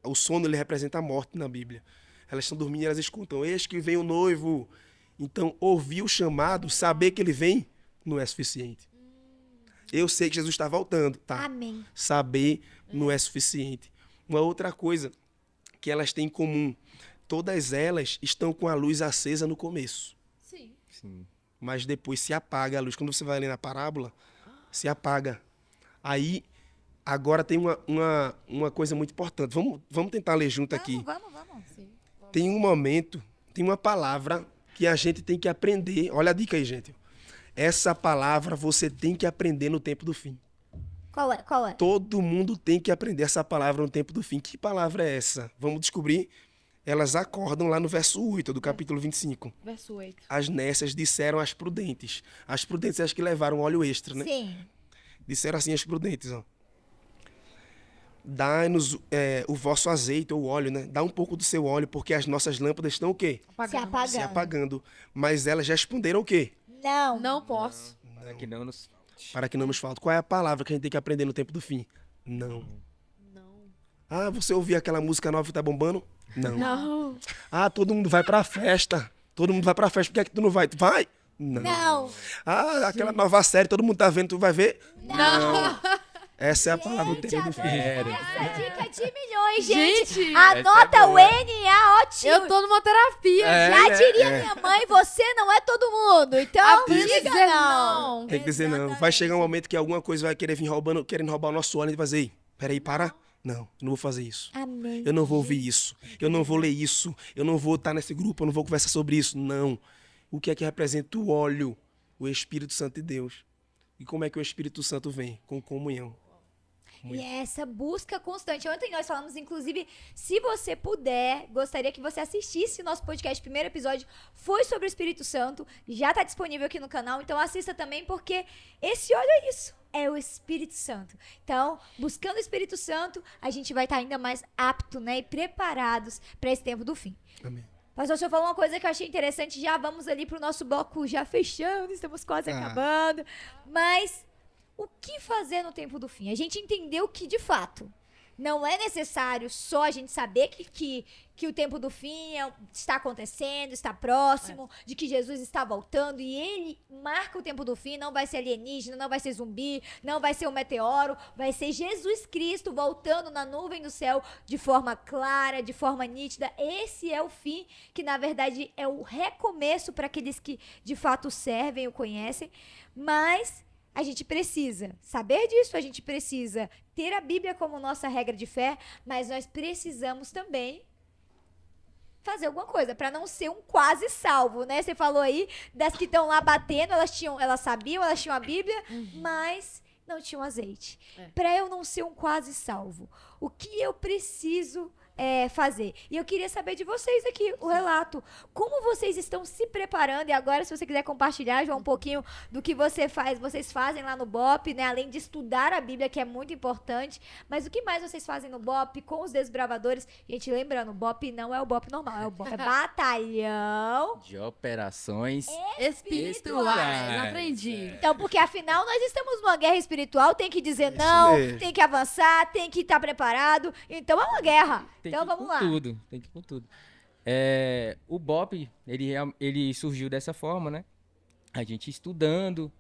o sono ele representa a morte na Bíblia. Elas estão dormindo e elas escutam, eis que vem o noivo. Então, ouvir o chamado, saber que ele vem, não é suficiente. Eu sei que Jesus está voltando, tá? Amém. Saber não é suficiente. Uma outra coisa que elas têm em comum, todas elas estão com a luz acesa no começo. Sim. Sim. Mas depois se apaga a luz. Quando você vai ler na parábola, se apaga. Aí, agora tem uma coisa muito importante. Vamos tentar ler junto aqui. Vamos. Sim. Tem um momento, tem uma palavra que a gente tem que aprender. Olha a dica aí, gente. Essa palavra você tem que aprender no tempo do fim. Qual é? Todo mundo tem que aprender essa palavra no tempo do fim. Que palavra é essa? Vamos descobrir. Elas acordam lá no verso 8 do capítulo 25. Verso 8. As nécias disseram às prudentes. As prudentes é as que levaram óleo extra, né? Sim. Disseram assim às prudentes, ó. Dá-nos o vosso azeite ou óleo, né? Dá um pouco do seu óleo, porque as nossas lâmpadas estão o quê? Se apagando. Se apagando. Mas elas responderam o quê? Não. Não posso. Para que não nos... Para que não nos falte. Qual é a palavra que a gente tem que aprender no tempo do fim? Não. Não. Ah, você ouviu aquela música nova que tá bombando? Não. Não. Ah, todo mundo vai pra festa. Todo mundo vai pra festa. Por que é que tu não vai? Tu vai? Não. Não. Ah, aquela nova série, todo mundo tá vendo, tu vai ver? Não. Essa é a palavra do Gente, tempo do fim. adorei essa dica de milhões, gente. Gente, Anota essa é o boa. NA, ótimo. Eu tô numa terapia. Já diria minha mãe, você não é todo mundo. Então, Aprenda a diga dizer não. não. Tem que dizer não. Vai chegar um momento que alguma coisa vai querer vir querendo roubar o nosso óleo e vai dizer, ei, peraí, para. Não, eu não vou fazer isso. Amém. Eu não vou ouvir isso. Eu não vou ler isso. Eu não vou estar nesse grupo. Eu não vou conversar sobre isso. Não. O que é que representa o óleo? O Espírito Santo de Deus. E como é que o Espírito Santo vem? Com comunhão. E é essa busca constante. Ontem nós falamos, inclusive, se você puder, gostaria que você assistisse o nosso podcast. O primeiro episódio foi sobre o Espírito Santo. Já está disponível aqui no canal, então assista também, porque esse óleo é isso. É o Espírito Santo. Então, buscando o Espírito Santo, a gente vai estar ainda mais apto, né, e preparados para esse tempo do fim. Amém. Pastor, o senhor falou uma coisa que eu achei interessante. Já vamos ali pro nosso bloco já fechando, estamos quase acabando. Mas o que fazer no tempo do fim? A gente entendeu que, de fato, não é necessário só a gente saber que o tempo do fim está acontecendo, está próximo, de que Jesus está voltando e ele marca o tempo do fim. Não vai ser alienígena, não vai ser zumbi, não vai ser um meteoro, vai ser Jesus Cristo voltando na nuvem do céu de forma clara, de forma nítida. Esse é o fim, que na verdade é o recomeço para aqueles que de fato servem ou conhecem, mas a gente precisa saber disso, a gente precisa ter a Bíblia como nossa regra de fé, mas nós precisamos também fazer alguma coisa para não ser um quase salvo, né? Você falou aí das que estão lá batendo, elas sabiam, elas tinham a Bíblia, mas não tinham azeite. Para eu não ser um quase salvo, o que eu preciso fazer? E eu queria saber de vocês aqui, o relato. Como vocês estão se preparando? E agora, se você quiser compartilhar, João, um pouquinho do que vocês fazem lá no BOP, né? Além de estudar a Bíblia, que é muito importante. Mas o que mais vocês fazem no BOP com os desbravadores? Gente, lembrando, o BOP não é o BOP normal, é o BOP, é Batalhão De operações Espirituais. Aprendi. Então, porque afinal nós estamos numa guerra espiritual, tem que dizer não, mesmo. tem que avançar, tem que estar preparado. Então é uma guerra. Tem Então que ir vamos com lá. tudo, tem que ir com tudo. O BOP, ele surgiu dessa forma, né? A gente estudando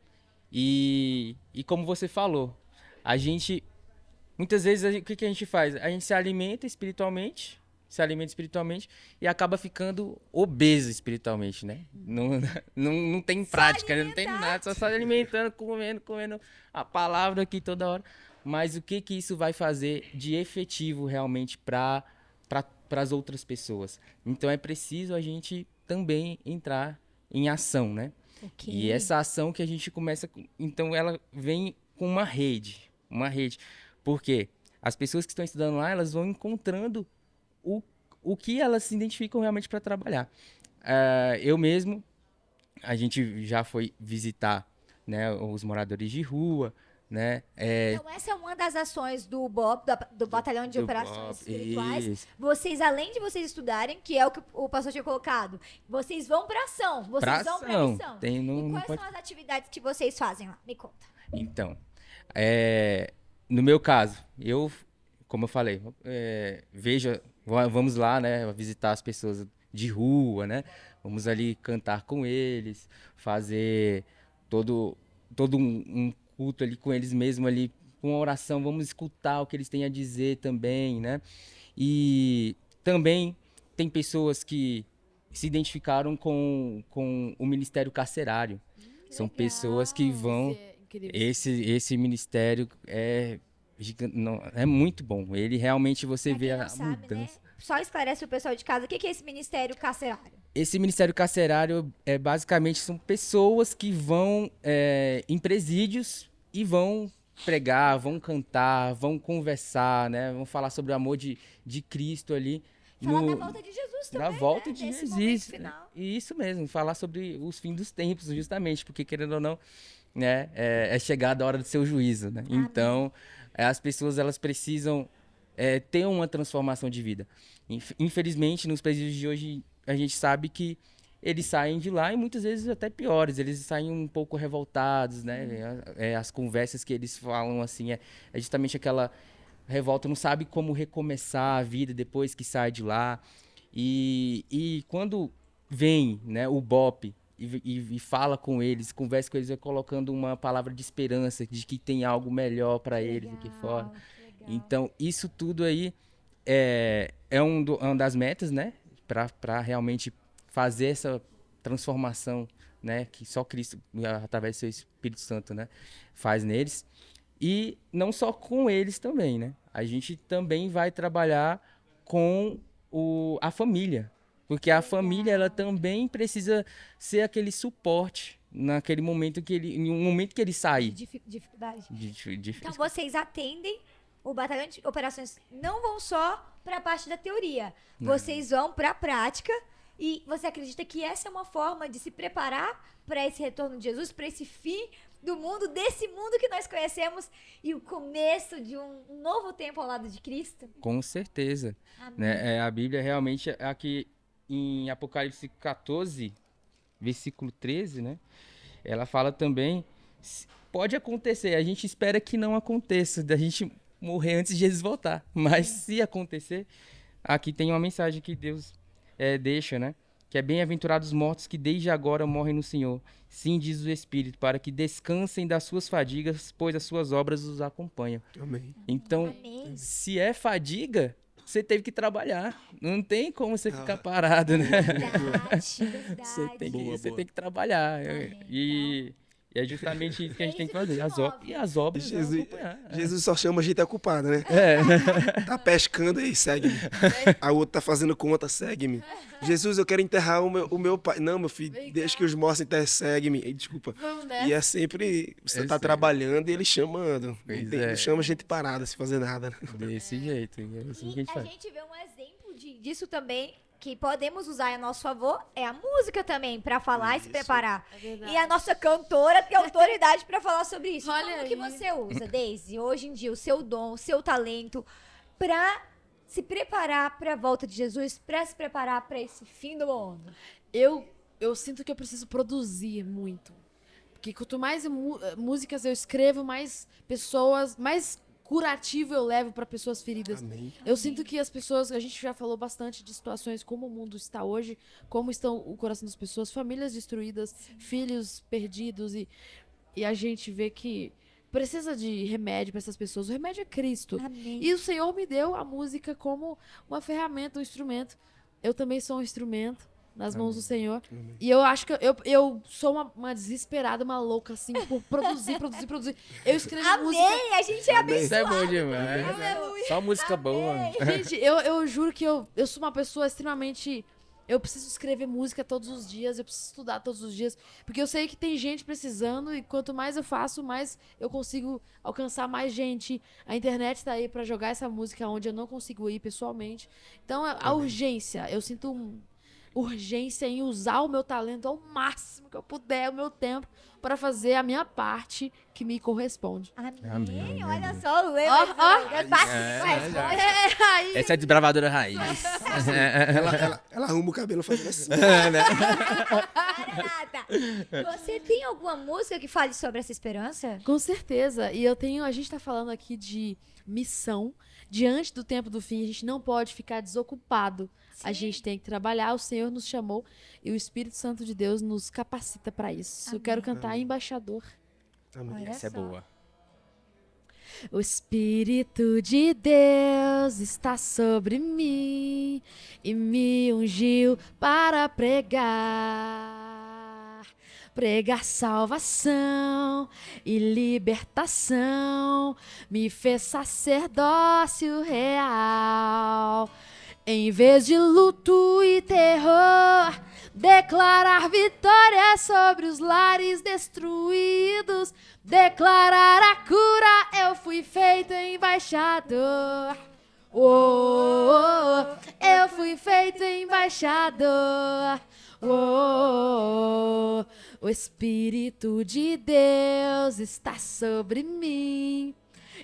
e como você falou, a gente, muitas vezes, o que a gente faz? A gente se alimenta espiritualmente e acaba ficando obeso espiritualmente, né? Não tem prática, né? Não tem nada, só se alimentando, comendo a palavra aqui toda hora. Mas o que isso vai fazer de efetivo realmente para as outras pessoas? Então é preciso a gente também entrar em ação, né? Ok. E essa ação que a gente começa, então ela vem com uma rede. Porque as pessoas que estão estudando lá, elas vão encontrando o que elas se identificam realmente para trabalhar. Eu mesmo, a gente já foi visitar, né, os moradores de rua, né? Então essa é uma das ações do BOP, do Batalhão de Do Operações BOP, Espirituais. isso. Vocês, além de vocês estudarem, que é o que o pastor tinha colocado, vocês vão pra ação, vocês Pra vão pra ação. missão. Tem, não- E não quais pode- são as atividades que vocês fazem lá? Me conta. Então, no meu caso, como eu falei, vamos lá, né, visitar as pessoas de rua, né? Vamos ali cantar com eles, fazer todo um culto ali com eles mesmo ali, com uma oração, vamos escutar o que eles têm a dizer também, né? E também tem pessoas que se identificaram com o ministério carcerário. São pessoas que vão. Isso é incrível. Esse ministério é muito bom. Ele realmente você Pra vê quem a não sabe, né? mudança. Só esclarece o pessoal de casa, o que é esse ministério carcerário? Esse ministério carcerário basicamente são pessoas que vão em presídios e vão pregar, vão cantar, vão conversar, né? Vão falar sobre o amor de Cristo ali. Falar da volta de Jesus também, Da volta né? de Nesse Jesus. momento final. E isso mesmo, falar sobre os fins dos tempos, justamente, porque querendo ou não, né, é chegada a hora do seu juízo, né? Então, as pessoas elas precisam ter uma transformação de vida. Infelizmente, nos presídios de hoje, a gente sabe que eles saem de lá e muitas vezes até piores, eles saem um pouco revoltados, né? As conversas que eles falam, assim, é justamente aquela revolta, não sabe como recomeçar a vida depois que sai de lá. E quando vem, né, o BOP e fala com eles, conversa com eles, vai colocando uma palavra de esperança, de que tem algo melhor para eles aqui fora. Então, isso tudo aí é uma das metas, né, para realmente fazer essa transformação, né, que só Cristo, através do seu Espírito Santo, né, faz neles. E não só com eles também, né? A gente também vai trabalhar com a família. Porque a família, ela também precisa ser aquele suporte naquele momento em um momento que ele sai. Dificuldade. De Então vocês atendem o batalhão de operações, não vão só para a parte da teoria, vocês vão para a prática. E você acredita que essa é uma forma de se preparar para esse retorno de Jesus, para esse fim do mundo, desse mundo que nós conhecemos e o começo de um novo tempo ao lado de Cristo? Com certeza. Amém. Né? A Bíblia realmente, aqui em Apocalipse 14, versículo 13, né? Ela fala também, pode acontecer, a gente espera que não aconteça, da gente morrer antes de Jesus voltar. Mas se acontecer, aqui tem uma mensagem que Deus deixa, né? Que é bem-aventurados os mortos que desde agora morrem no Senhor. Sim, diz o Espírito, para que descansem das suas fadigas, pois as suas obras os acompanham. Amém. Então, Amém. se é fadiga, você teve que trabalhar. Não tem como você ficar parado, né? Verdade. Você tem que trabalhar. Amém. E é justamente isso que a gente tem que fazer. E As obras vão Jesus, acompanhar. Jesus só chama a gente ocupada, né? Tá pescando aí, segue-me. A outra tá fazendo conta, segue-me. Jesus, eu quero enterrar o meu pai. Não, meu filho, deixa que os mortos enterrem, segue-me. Desculpa. Vamos E nessa. é sempre, você É tá sério. trabalhando e ele chamando. Pois Não é. chama a gente parada, sem fazer nada. Né? Desse jeito. É assim que a gente E a faz. gente vê um exemplo disso também, que podemos usar a nosso favor, é a música também, pra falar e se Isso. preparar. É verdade. E a nossa cantora tem autoridade pra falar sobre isso. Olha Como que aí. você usa, Daisy, hoje em dia, o seu dom, o seu talento, pra se preparar pra volta de Jesus, pra se preparar pra esse fim do mundo? Eu sinto que eu preciso produzir muito. Porque quanto mais músicas eu escrevo, mais pessoas, mais curativo eu levo para pessoas feridas. Amém. Eu sinto que as pessoas, a gente já falou bastante de situações como o mundo está hoje, como estão o coração das pessoas, famílias destruídas, filhos perdidos e a gente vê que precisa de remédio para essas pessoas. O remédio é Cristo. Amém. E o Senhor me deu a música como uma ferramenta, um instrumento. Eu também sou um instrumento nas mãos do Senhor. Amém. E eu acho que eu sou uma desesperada, uma louca, assim, por produzir. Eu escrevo música. Amém! A gente é Amém. Isso é abençoado. bom demais. Aleluia. Só música boa. Gente, eu juro que eu sou uma pessoa extremamente. Eu preciso escrever música todos os dias, eu preciso estudar todos os dias, porque eu sei que tem gente precisando e quanto mais eu faço, mais eu consigo alcançar mais gente. A internet tá aí pra jogar essa música onde eu não consigo ir pessoalmente. Então, a urgência, eu sinto urgência em usar o meu talento ao máximo que eu puder, o meu tempo, para fazer a minha parte que me corresponde. Amém. Amém. Olha só o Leo. Aí, Essa é a desbravadora raiz. Ela arruma o cabelo fazendo assim. Você tem alguma música que fale sobre essa esperança? com certeza. E a gente tá falando aqui de missão. Diante do tempo do fim, a gente não pode ficar desocupado. A gente tem que trabalhar. O Senhor nos chamou e o Espírito Santo de Deus nos capacita para isso. Eu quero cantar Embaixador. Amém. Olha Essa é só. boa. O Espírito de Deus está sobre mim e me ungiu para pregar salvação e libertação, me fez sacerdócio real. Em vez de luto e terror, declarar vitória sobre os lares destruídos, declarar a cura, eu fui feito embaixador. Oh, eu fui feito embaixador. Oh, o Espírito de Deus está sobre mim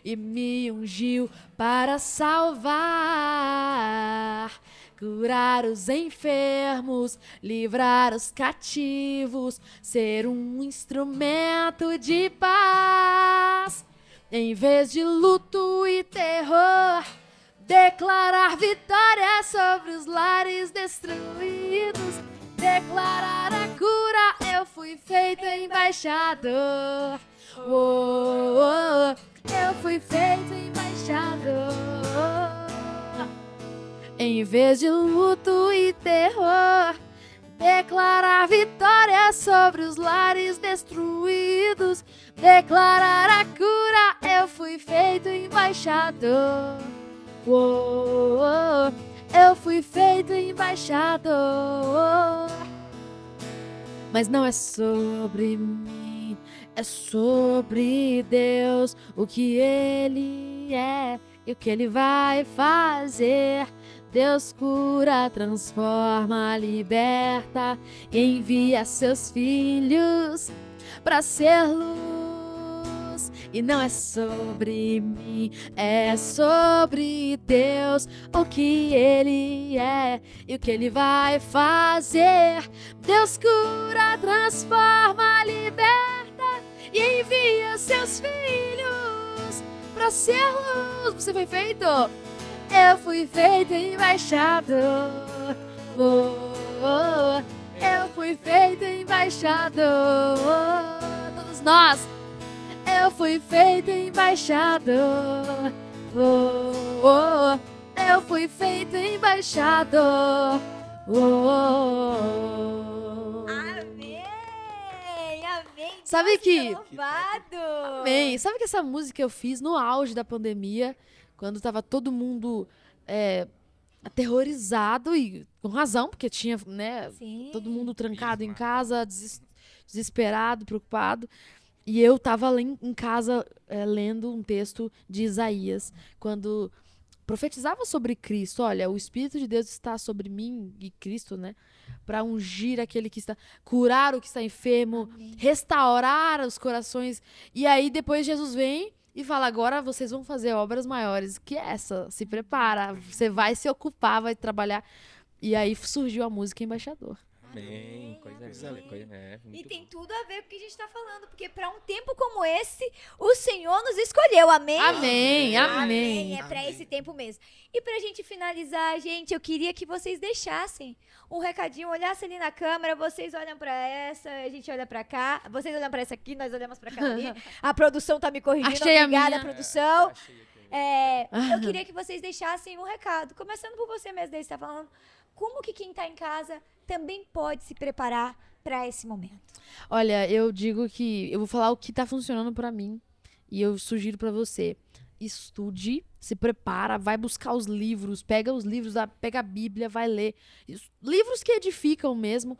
e me ungiu para salvar, curar os enfermos, livrar os cativos, ser um instrumento de paz. Em vez de luto e terror, declarar vitória sobre os lares destruídos, declarar a cura, eu fui feito embaixador. Oh, eu fui feito embaixador. Em vez de luto e terror, declarar vitória sobre os lares destruídos, declarar a cura, eu fui feito embaixador. Oh, oh, eu fui feito embaixador. Mas não é sobre mim, é sobre Deus, o que Ele é e o que Ele vai fazer. Deus cura, transforma, liberta e envia seus filhos para ser luz. E não é sobre mim, é sobre Deus, o que Ele é e o que Ele vai fazer. Deus cura, transforma, liberta e envia seus filhos para ser luz. Você foi feito? Eu fui feito embaixador. Oh, oh, eu fui feito embaixador. Todos nós. Eu fui feito embaixador. Oh, oh, eu fui feito embaixador. Oh, oh. Amém! Amém! Sabe Deus que- é louvado! Amém. Sabe que essa música eu fiz no auge da pandemia, quando tava todo mundo aterrorizado e com razão, porque tinha, né, Sim. todo mundo trancado em casa, desesperado, preocupado. E eu tava em casa lendo um texto de Isaías, quando profetizava sobre Cristo. Olha, o Espírito de Deus está sobre mim, e Cristo, né? Para ungir aquele que está, curar o que está enfermo, restaurar os corações. E aí depois Jesus vem e fala, agora vocês vão fazer obras maiores. Que é essa? Se prepara, você vai se ocupar, vai trabalhar. E aí surgiu a música Embaixador. Amém. Coisa linda. E Muito tem bom. tudo a ver com o que a gente tá falando, porque para um tempo como esse, o Senhor nos escolheu, amém? Amém, Amém, amém. é para Amém. esse tempo mesmo. E pra gente finalizar, gente, eu queria que vocês deixassem um recadinho, olhassem ali na câmera, vocês olham pra essa, a gente olha pra cá, vocês olham pra essa aqui, nós olhamos pra cá ali. A produção tá me corrigindo, Achei a obrigada, minha. produção. Achei aqui. Eu queria que vocês deixassem um recado, começando por você mesmo, Deise, tá falando como que quem tá em casa também pode se preparar pra esse momento. Olha, eu digo que eu vou falar o que tá funcionando pra mim e eu sugiro pra você. Estude, se prepara, vai buscar os livros, pega os livros, pega a Bíblia, vai ler. Livros que edificam mesmo.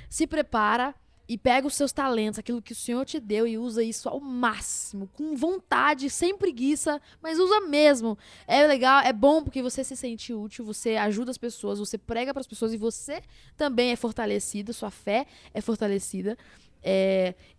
Se prepara e pega os seus talentos, aquilo que o Senhor te deu e usa isso ao máximo, com vontade, sem preguiça, mas usa mesmo. É legal, é bom porque você se sente útil, você ajuda as pessoas, você prega para as pessoas e você também é fortalecido, sua fé é fortalecida.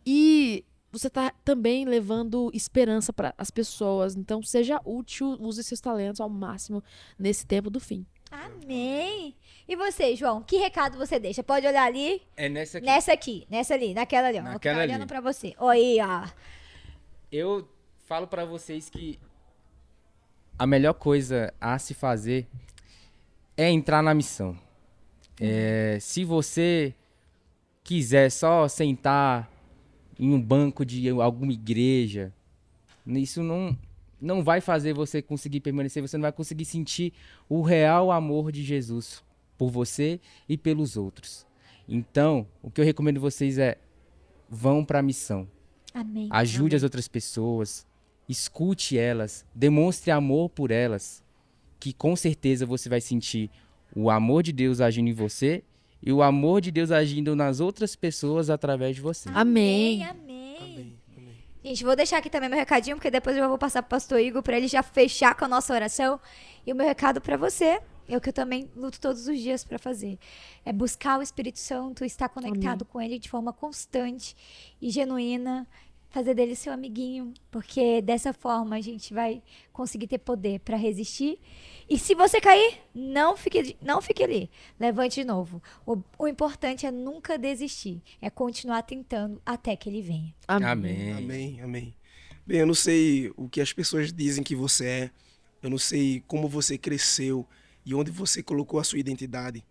E você tá também levando esperança para as pessoas. Então, seja útil, use seus talentos ao máximo nesse tempo do fim. Amém! E você, João, que recado você deixa? Pode olhar ali, É nessa aqui. nessa aqui, nessa ali, naquela ali, ó. Naquela que tá olhando ali. pra você. Oi, ó. Eu falo pra vocês que a melhor coisa a se fazer é entrar na missão. Se você quiser só sentar em um banco de alguma igreja, isso não vai fazer você conseguir permanecer, você não vai conseguir sentir o real amor de Jesus por você e pelos outros. Então, o que eu recomendo vocês é vão para a missão. Amém. Ajude as outras pessoas, escute elas, demonstre amor por elas, que com certeza você vai sentir o amor de Deus agindo em você e o amor de Deus agindo nas outras pessoas através de você. Amém. Amém. Amém. Gente, vou deixar aqui também meu recadinho, porque depois eu vou passar pro pastor Igor pra ele já fechar com a nossa oração. E o meu recado pra você é o que eu também luto todos os dias pra fazer. É buscar o Espírito Santo, estar conectado com ele de forma constante e genuína, fazer dele seu amiguinho, porque dessa forma a gente vai conseguir ter poder pra resistir. E se você cair, não fique ali. Levante de novo. O importante é nunca desistir, é continuar tentando até que ele venha. Amém. Amém, amém. Bem, eu não sei o que as pessoas dizem que você é, eu não sei como você cresceu e onde você colocou a sua identidade,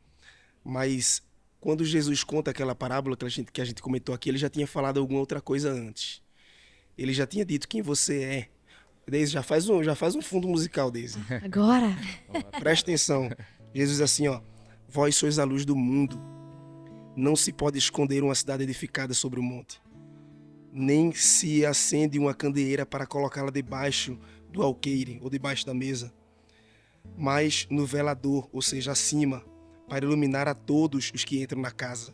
mas quando Jesus conta aquela parábola que a gente comentou aqui, ele já tinha falado alguma outra coisa antes. Ele já tinha dito quem você é. Deise, já faz um fundo musical, Deise. Agora. Presta atenção. Jesus diz assim, ó: vós sois a luz do mundo. Não se pode esconder uma cidade edificada sobre o monte, nem se acende uma candeeira para colocá-la debaixo do alqueire ou debaixo da mesa, mas no velador, ou seja, acima, para iluminar a todos os que entram na casa.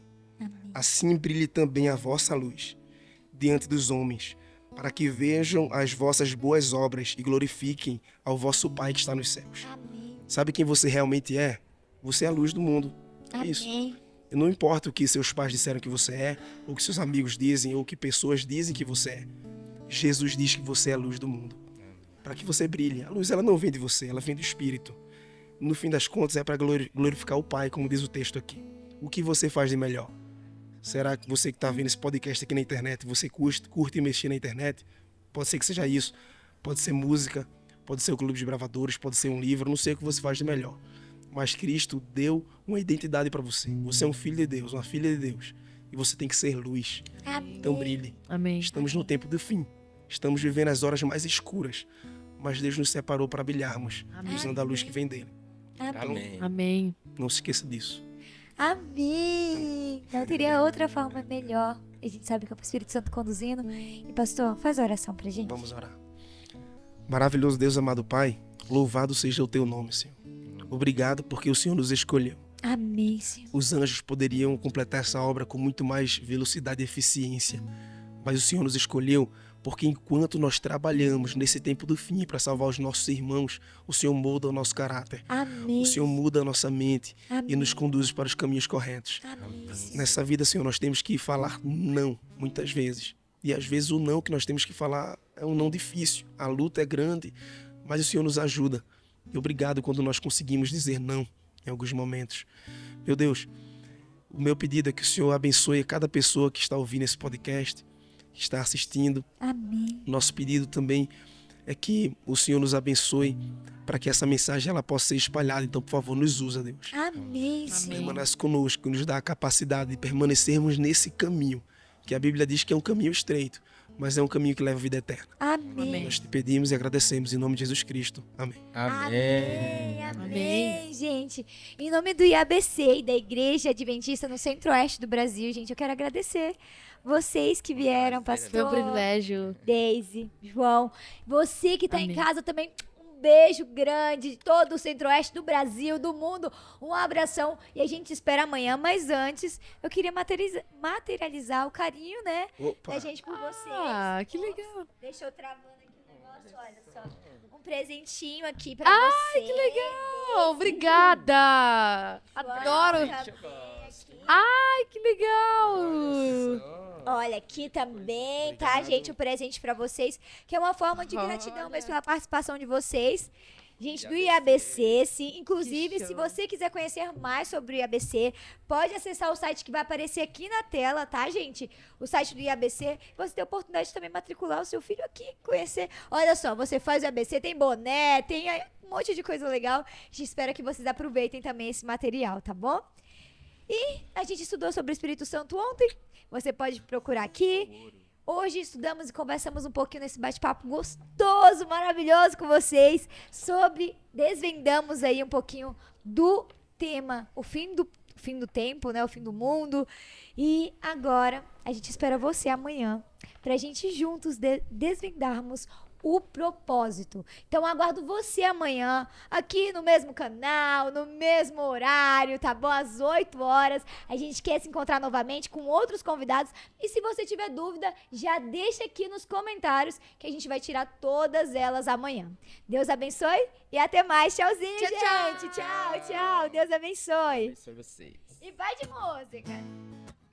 Assim brilhe também a vossa luz diante dos homens, para que vejam as vossas boas obras e glorifiquem ao vosso Pai que está nos céus. Amém. Sabe quem você realmente é? Você é a luz do mundo. É isso. Amém. E não importa o que seus pais disseram que você é, ou o que seus amigos dizem, ou o que pessoas dizem que você é. Jesus diz que você é a luz do mundo. Para que você brilhe. A luz ela não vem de você, ela vem do Espírito. No fim das contas é para glorificar o Pai, como diz o texto aqui. O que você faz de melhor? Será que você que está vendo esse podcast aqui na internet, você curte mexer na internet? Pode ser que seja isso. Pode ser música, pode ser o Clube de Bravadores, pode ser um livro, não sei o que você faz de melhor. Mas Cristo deu uma identidade para você. Você é um filho de Deus, uma filha de Deus. E você tem que ser luz. Amém. Então brilhe. Amém. Estamos no tempo do fim. Estamos vivendo as horas mais escuras. Mas Deus nos separou para brilharmos, Amém. usando a luz que vem dele. Amém. Amém. Não se esqueça disso. Amém. Não teria outra forma melhor. A gente sabe que é o Espírito Santo conduzindo. E pastor, faz a oração pra gente. Vamos orar. Maravilhoso Deus, amado Pai, louvado seja o teu nome, Senhor. Obrigado porque o Senhor nos escolheu. Amém, Senhor. Os anjos poderiam completar essa obra com muito mais velocidade e eficiência, mas o Senhor nos escolheu porque enquanto nós trabalhamos nesse tempo do fim para salvar os nossos irmãos, o Senhor muda o nosso caráter. Amém. O Senhor muda a nossa mente Amém. e nos conduz para os caminhos corretos. Amém, Senhor. Nessa vida, Senhor, nós temos que falar não, muitas vezes. E às vezes o não que nós temos que falar é um não difícil. A luta é grande, mas o Senhor nos ajuda. E obrigado quando nós conseguimos dizer não em alguns momentos. Meu Deus, o meu pedido é que o Senhor abençoe cada pessoa que está ouvindo esse podcast, que está assistindo. Amém. Nosso pedido também é que o Senhor nos abençoe para que essa mensagem ela possa ser espalhada. Então, por favor, nos usa, Deus. Amém, Senhor. Permanece conosco, nos dá a capacidade de permanecermos nesse caminho, que a Bíblia diz que é um caminho estreito, mas é um caminho que leva à vida eterna. Amém. Nós te pedimos e agradecemos em nome de Jesus Cristo. Amém. Amém, Amém. amém, gente. Em nome do IABC e da Igreja Adventista no Centro-Oeste do Brasil, gente, eu quero agradecer vocês que vieram, Foi um pastor, privilégio. Deise, João, você que está em Amém. casa também. Um beijo grande de todo o Centro-Oeste do Brasil, do mundo. Um abração e a gente espera amanhã. Mas antes, eu queria materializar o carinho, né, Opa. da gente por vocês. Ah, que legal. Deixa eu travando aqui o negócio, olha só. Um presentinho aqui pra você. Que legal. Obrigada. Adoro. Ai, que legal. Olha, aqui também, tá, gente? Um presente pra vocês, que é uma forma de gratidão mesmo pela participação de vocês. Gente, do IABC, sim. Inclusive, Que se show. você quiser conhecer mais sobre o IABC, pode acessar o site que vai aparecer aqui na tela, tá, gente? O site do IABC. Você tem a oportunidade de também matricular o seu filho aqui, conhecer. Olha só, você faz o IABC, tem boné, tem aí um monte de coisa legal. A gente espera que vocês aproveitem também esse material, tá bom? E a gente estudou sobre o Espírito Santo ontem. Você pode procurar aqui. Hoje estudamos e conversamos um pouquinho nesse bate-papo gostoso, maravilhoso com vocês, desvendamos aí um pouquinho do tema, o fim do tempo, né? O fim do mundo. E agora a gente espera você amanhã pra gente juntos desvendarmos o propósito. Então aguardo você amanhã aqui no mesmo canal, no mesmo horário, tá bom? Às 8 horas. A gente quer se encontrar novamente com outros convidados. E se você tiver dúvida, já deixa aqui nos comentários que a gente vai tirar todas elas amanhã. Deus abençoe e até mais. Tchauzinho, Tchau, tchau. gente. Tchau, tchau. Deus abençoe. Abençoe vocês. E vai de música.